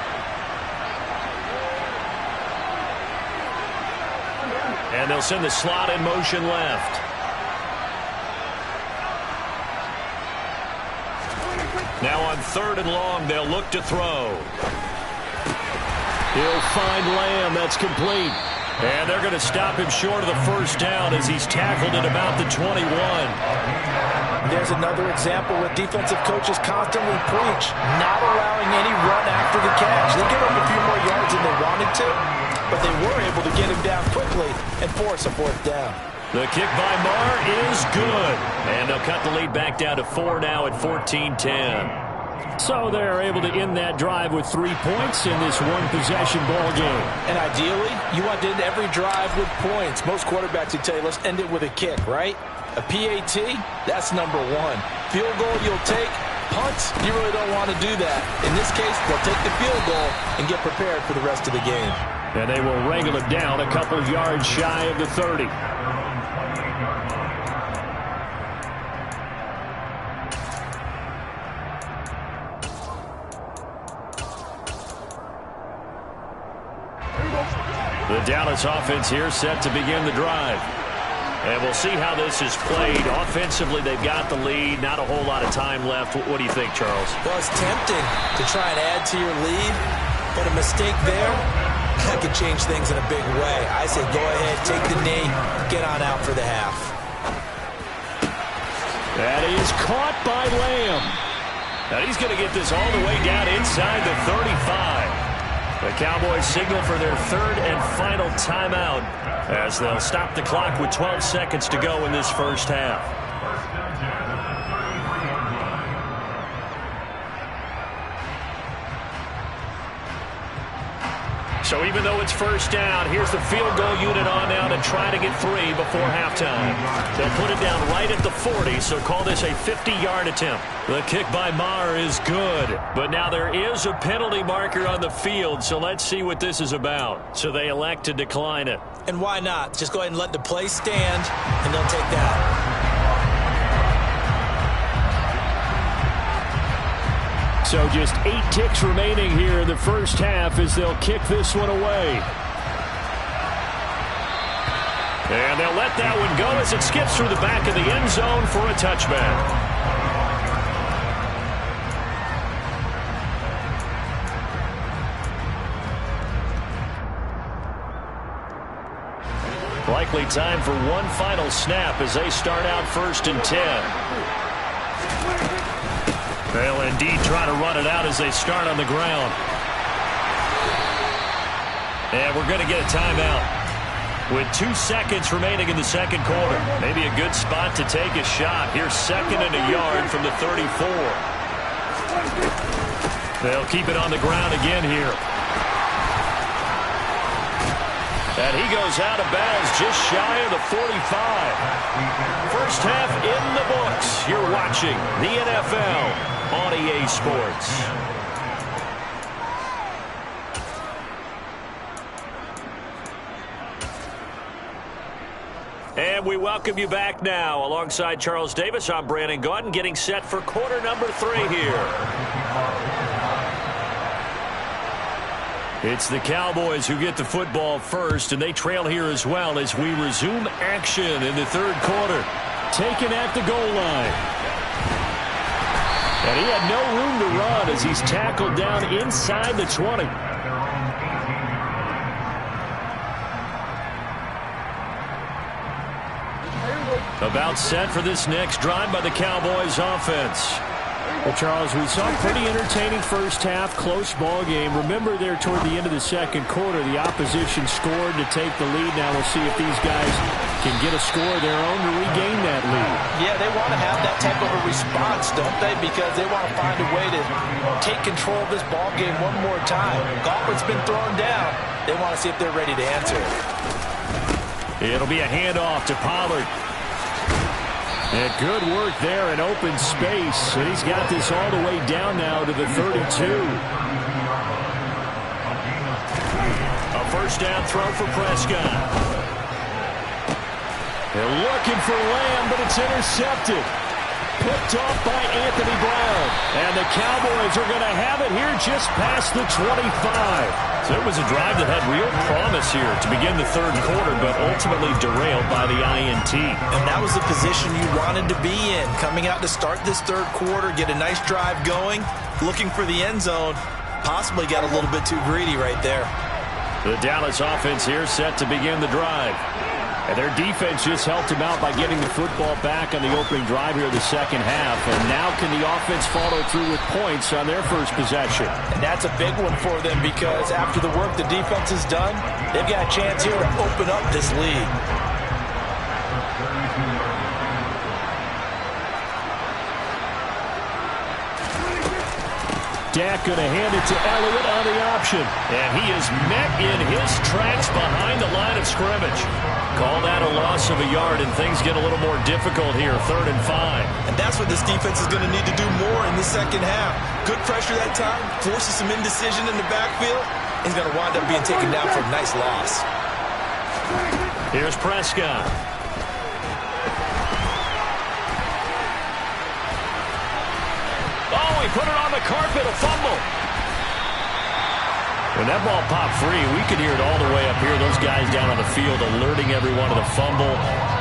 And they'll send the slot in motion left. Now on 3rd and long, they'll look to throw. He'll find Lamb. That's complete. And they're going to stop him short of the first down as he's tackled at about the 21. There's another example where defensive coaches constantly preach, not allowing any run after the catch. They give up a few more yards than they wanted to, but they were able to get him down quickly and force a 4th down. The kick by Marr is good. And they'll cut the lead back down to 4 now at 14-10. So they're able to end that drive with 3 points in this one-possession ball game. And ideally, you want to end every drive with points. Most quarterbacks would tell you, let's end it with a kick, right? A PAT, that's number 1. Field goal you'll take. Punts, you really don't want to do that. In this case, they'll take the field goal and get prepared for the rest of the game. And they will wrangle it down a couple of yards shy of the 30. The Dallas offense here set to begin the drive. And we'll see how this is played. Offensively, they've got the lead. Not a whole lot of time left. What do you think, Charles? Well, it's tempting to try and add to your lead, but a mistake there, that could change things in a big way. I say go ahead, take the knee, get on out for the half. That is caught by Lamb. Now he's going to get this all the way down inside the 35. The Cowboys signal for their 3rd and final timeout as they'll stop the clock with 12 seconds to go in this first half. So even though it's first down, here's the field goal unit on now to try to get 3 before halftime. They'll put it down right at the 40, so call this a 50-yard attempt. The kick by Marr is good, but now there is a penalty marker on the field, so let's see what this is about. So they elect to decline it. And why not? Just go ahead and let the play stand, and they'll take that. So just 8 ticks remaining here in the first half as they'll kick this one away. And they'll let that one go as it skips through the back of the end zone for a touchback. Likely time for one final snap as they start out 1st and 10. They'll indeed try to run it out as they start on the ground. And we're going to get a timeout with 2 seconds remaining in the second quarter. Maybe a good spot to take a shot. Here's 2nd and a yard from the 34. They'll keep it on the ground again here. And he goes out of bounds just shy of the 45. First half in the books. You're watching the NFL on EA Sports. And we welcome you back now. Alongside Charles Davis, I'm Brandon Gaudin, getting set for quarter number 3 here. It's the Cowboys who get the football first, and they trail here as well as we resume action in the third quarter. Taken at the goal line. And he had no room to run as he's tackled down inside the 20. About set for this next drive by the Cowboys offense. Well, Charles, we saw a pretty entertaining first half, close ball game. Remember there toward the end of the second quarter, the opposition scored to take the lead. Now we'll see if these guys can get a score of their own to regain that lead. Yeah, they want to have that type of a response, don't they? Because they want to find a way to take control of this ball game one more time. Gauntlet's been thrown down. They want to see if they're ready to answer it. It'll be a handoff to Pollard. And good work there in open space. And he's got this all the way down now to the 32. A first down throw for Prescott. They're looking for Lamb, but it's intercepted. Picked off by Anthony Brown. And the Cowboys are going to have it here just past the 25. So it was a drive that had real promise here to begin the third quarter, but ultimately derailed by the INT. And that was the position you wanted to be in. Coming out to start this third quarter, get a nice drive going, looking for the end zone. Possibly got a little bit too greedy right there. The Dallas offense here set to begin the drive. And their defense just helped him out by getting the football back on the opening drive here in the second half. And now can the offense follow through with points on their first possession? And that's a big one for them because after the work the defense has done, they've got a chance here to open up this lead. Dak going to hand it to Elliott on the option. And he is met in his tracks behind the line of scrimmage. Call that a loss of a yard, and things get a little more difficult here, 3rd and 5. And that's what this defense is going to need to do more in the second half. Good pressure that time, forces some indecision in the backfield. He's going to wind up being taken down for a nice loss. Here's Prescott. Oh, he put it on the carpet, a fumble. When that ball popped free, we could hear it all the way up here. Those guys down on the field alerting everyone to the fumble.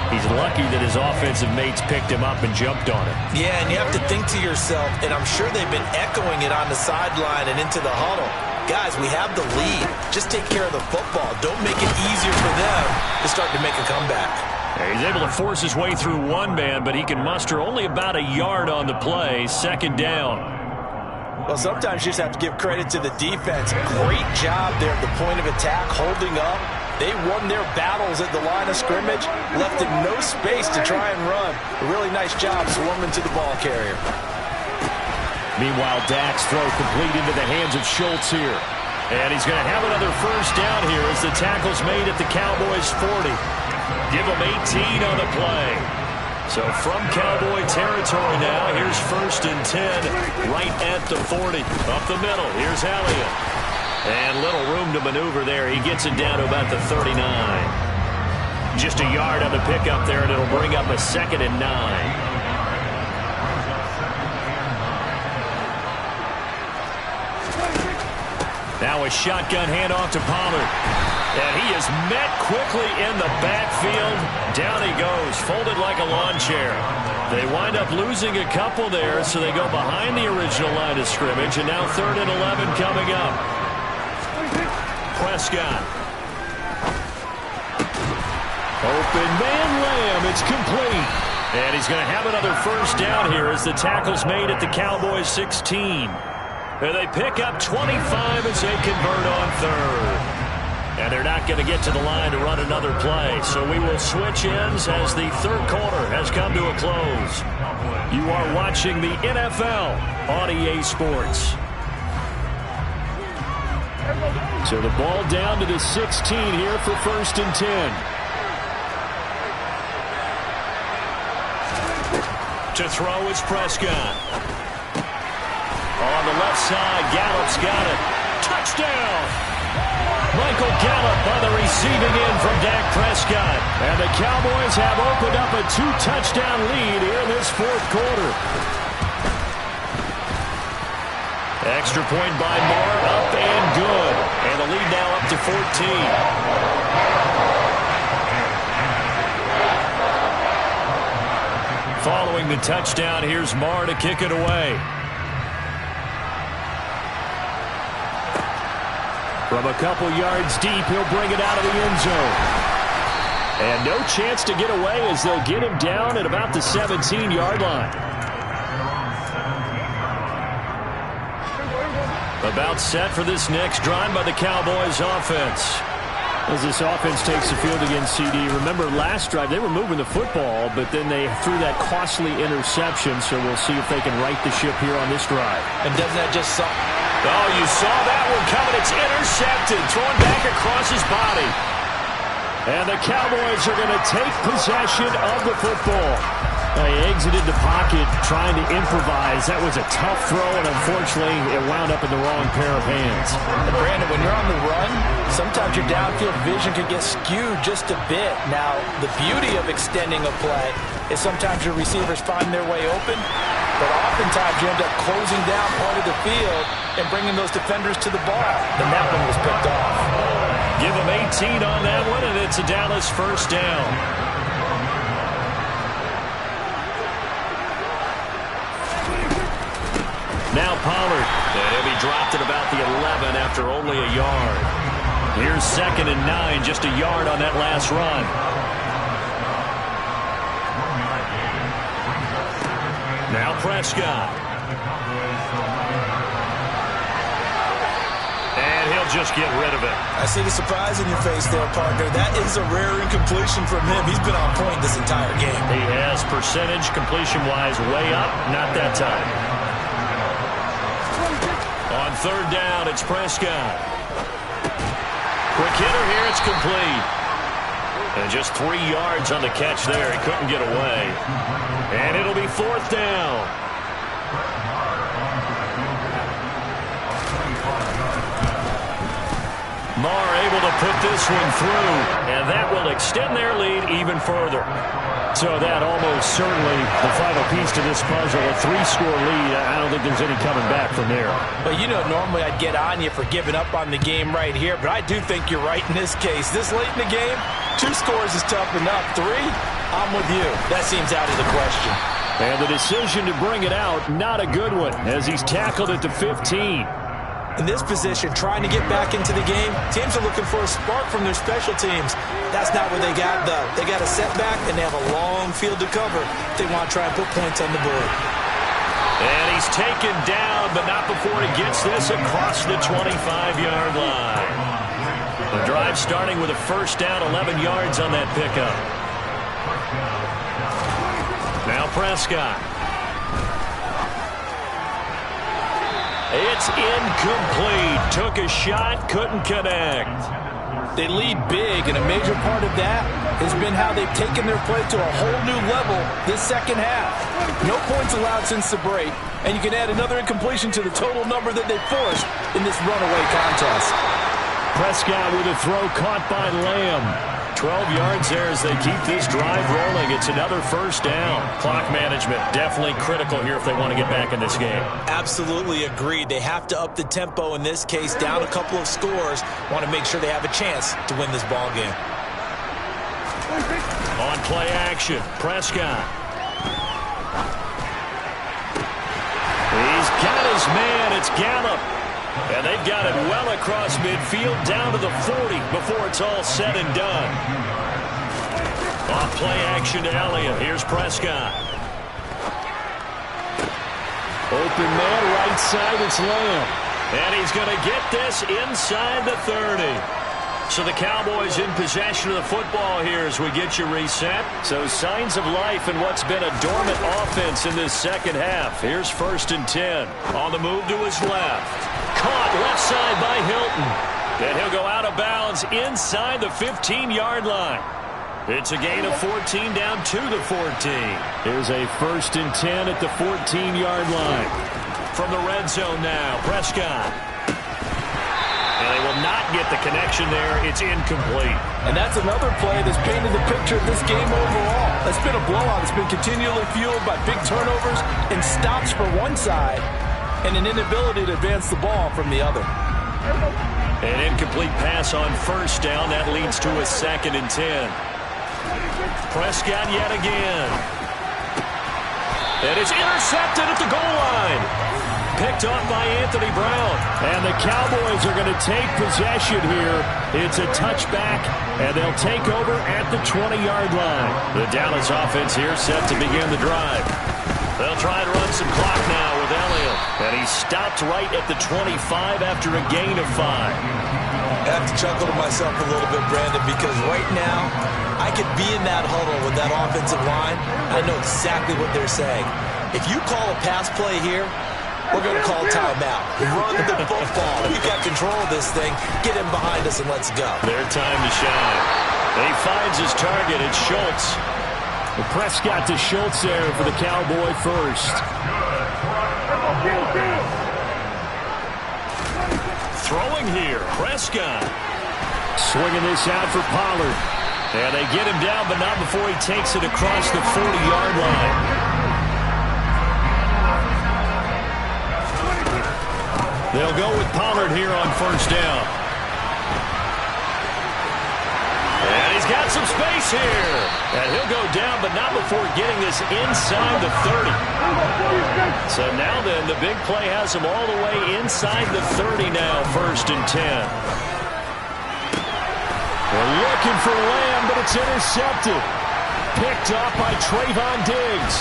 He's lucky that his offensive mates picked him up and jumped on it. Yeah, and you have to think to yourself, and I'm sure they've been echoing it on the sideline and into the huddle. Guys, we have the lead. Just take care of the football. Don't make it easier for them to start to make a comeback. He's able to force his way through one man, but he can muster only about a yard on the play. 2nd down. Well, sometimes you just have to give credit to the defense. Great job there at the point of attack, holding up. They won their battles at the line of scrimmage, left him no space to try and run. A really nice job swarming to the ball carrier. Meanwhile, Dak's throw complete into the hands of Schultz here. And he's going to have another first down here as the tackle's made at the Cowboys' 40. Give him 18 on the play. So from Cowboy territory now, here's 1st and 10, right at the 40. Up the middle, here's Elliott. And little room to maneuver there. He gets it down to about the 39. Just a yard on the pickup there, and it'll bring up a 2nd and 9. Now a shotgun handoff to Pollard. And he is met quickly in the backfield. Down he goes, folded like a lawn chair. They wind up losing a couple there, so they go behind the original line of scrimmage. And now 3rd and 11 coming up. Prescott. Open man Lamb, it's complete. And he's going to have another first down here as the tackle's made at the Cowboys' 16. And they pick up 25 as they convert on 3rd. And they're not going to get to the line to run another play. So we will switch ends as the third quarter has come to a close. You are watching the NFL on EA Sports. So the ball down to the 16 here for 1st and 10. To throw is Prescott. On the left side, Gallup's got it. Touchdown! Michael Gallup on the receiving end from Dak Prescott. And the Cowboys have opened up a 2-touchdown lead here in this 4th quarter. Extra point by Moore, up and good. And the lead now up to 14. Following the touchdown, here's Moore to kick it away. From a couple yards deep, he'll bring it out of the end zone. And no chance to get away as they'll get him down at about the 17-yard line. About set for this next drive by the Cowboys offense. As this offense takes the field against CD. Remember, last drive, they were moving the football, but then they threw that costly interception, so we'll see if they can right the ship here on this drive. And doesn't that just suck? Oh, you saw that one coming. It's intercepted. Thrown back across his body. And the Cowboys are going to take possession of the football. He exited the pocket trying to improvise. That was a tough throw, and unfortunately, it wound up in the wrong pair of hands. And Brandon, when you're on the run, sometimes your downfield vision can get skewed just a bit. Now, the beauty of extending a play is sometimes your receivers find their way open, but oftentimes you end up closing down part of the field and bringing those defenders to the ball. And that one was picked off. Give them 18 on that one, and it's a Dallas first down. Now Pollard, and he'll be dropped at about the 11 after only a yard. Here's 2nd and 9, just a yard on that last run. Now Prescott. And he'll just get rid of it. I see the surprise in your face there, partner. That is a rare incompletion from him. He's been on point this entire game. He has percentage completion-wise way up, not that time. On 3rd down, it's Prescott. Quick hitter here, it's complete. And just 3 yards on the catch there. He couldn't get away. And it'll be 4th down. Marr able to put this one through, and that will extend their lead even further. So that almost certainly the final piece to this puzzle, a 3-score lead. I don't think there's any coming back from there. But you know, normally I'd get on you for giving up on the game right here, but I do think you're right in this case. This late in the game, 2 scores is tough enough. 3, I'm with you. That seems out of the question. And the decision to bring it out, not a good one, as he's tackled at the 15. In this position, trying to get back into the game, teams are looking for a spark from their special teams. That's not what they got, though. They got a setback, and they have a long field to cover if they want to try and put points on the board. And he's taken down, but not before he gets this across the 25-yard line. The drive starting with a first down, 11 yards on that pickup. Now Prescott. It's incomplete. Took a shot, couldn't connect. They lead big, and a major part of that has been how they've taken their play to a whole new level this second half. No points allowed since the break, and you can add another incompletion to the total number that they forced in this runaway contest. Prescott with a throw caught by Lamb. 12 yards there as they keep this drive rolling. It's another first down. Clock management definitely critical here if they want to get back in this game. Absolutely agreed. They have to up the tempo in this case, down a couple of scores. Want to make sure they have a chance to win this ball game. On play action, Prescott. He's got his man. It's Gallup. And they've got it well across midfield, down to the 40 before it's all said and done. Off play action to Elliott. Here's Prescott. Open man, right side, it's Lamb. And he's going to get this inside the 30. So the Cowboys in possession of the football here as we get you reset. So signs of life in what's been a dormant offense in this second half. Here's 1st and 10. On the move to his left. Caught left side by Hilton. And he'll go out of bounds inside the 15-yard line. It's a gain of 14 down to the 14. Here's a 1st and 10 at the 14-yard line. From the red zone now, Prescott. And they will not get the connection there. It's incomplete. And that's another play that's painted the picture of this game overall. That's been a blowout. It's been continually fueled by big turnovers and stops for one side and an inability to advance the ball from the other. An incomplete pass on first down. That leads to a 2nd and 10. Prescott yet again. And it's intercepted at the goal line. picked off by Anthony Brown. And the Cowboys are going to take possession here. It's a touchback, and they'll take over at the 20-yard line. The Dallas offense here set to begin the drive. They'll try and run some clock now with Elliott. And he stopped right at the 25 after a gain of 5. I have to chuckle to myself a little bit, Brandon, because right now I could be in that huddle with that offensive line. I know exactly what they're saying. If you call a pass play here, we're going to call timeout. Run the football. We've got control of this thing. Get him behind us and let's go. Their time to shine. And he finds his target. It's Schultz. The Prescott to Schultz there for the Cowboy first. Throwing here, Prescott. Swinging this out for Pollard. And they get him down, but not before he takes it across the 40-yard line. They'll go with Pollard here on first down. And he's got some space here. And he'll go down, but not before getting this inside the 30. So now then, the big play has him all the way inside the 30 now, 1st and 10. They're looking for Lamb, but it's intercepted. Picked up by Trayvon Diggs.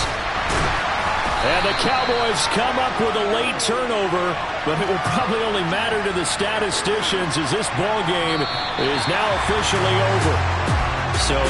And the Cowboys come up with a late turnover, but it will probably only matter to the statisticians as this ball game is now officially over. So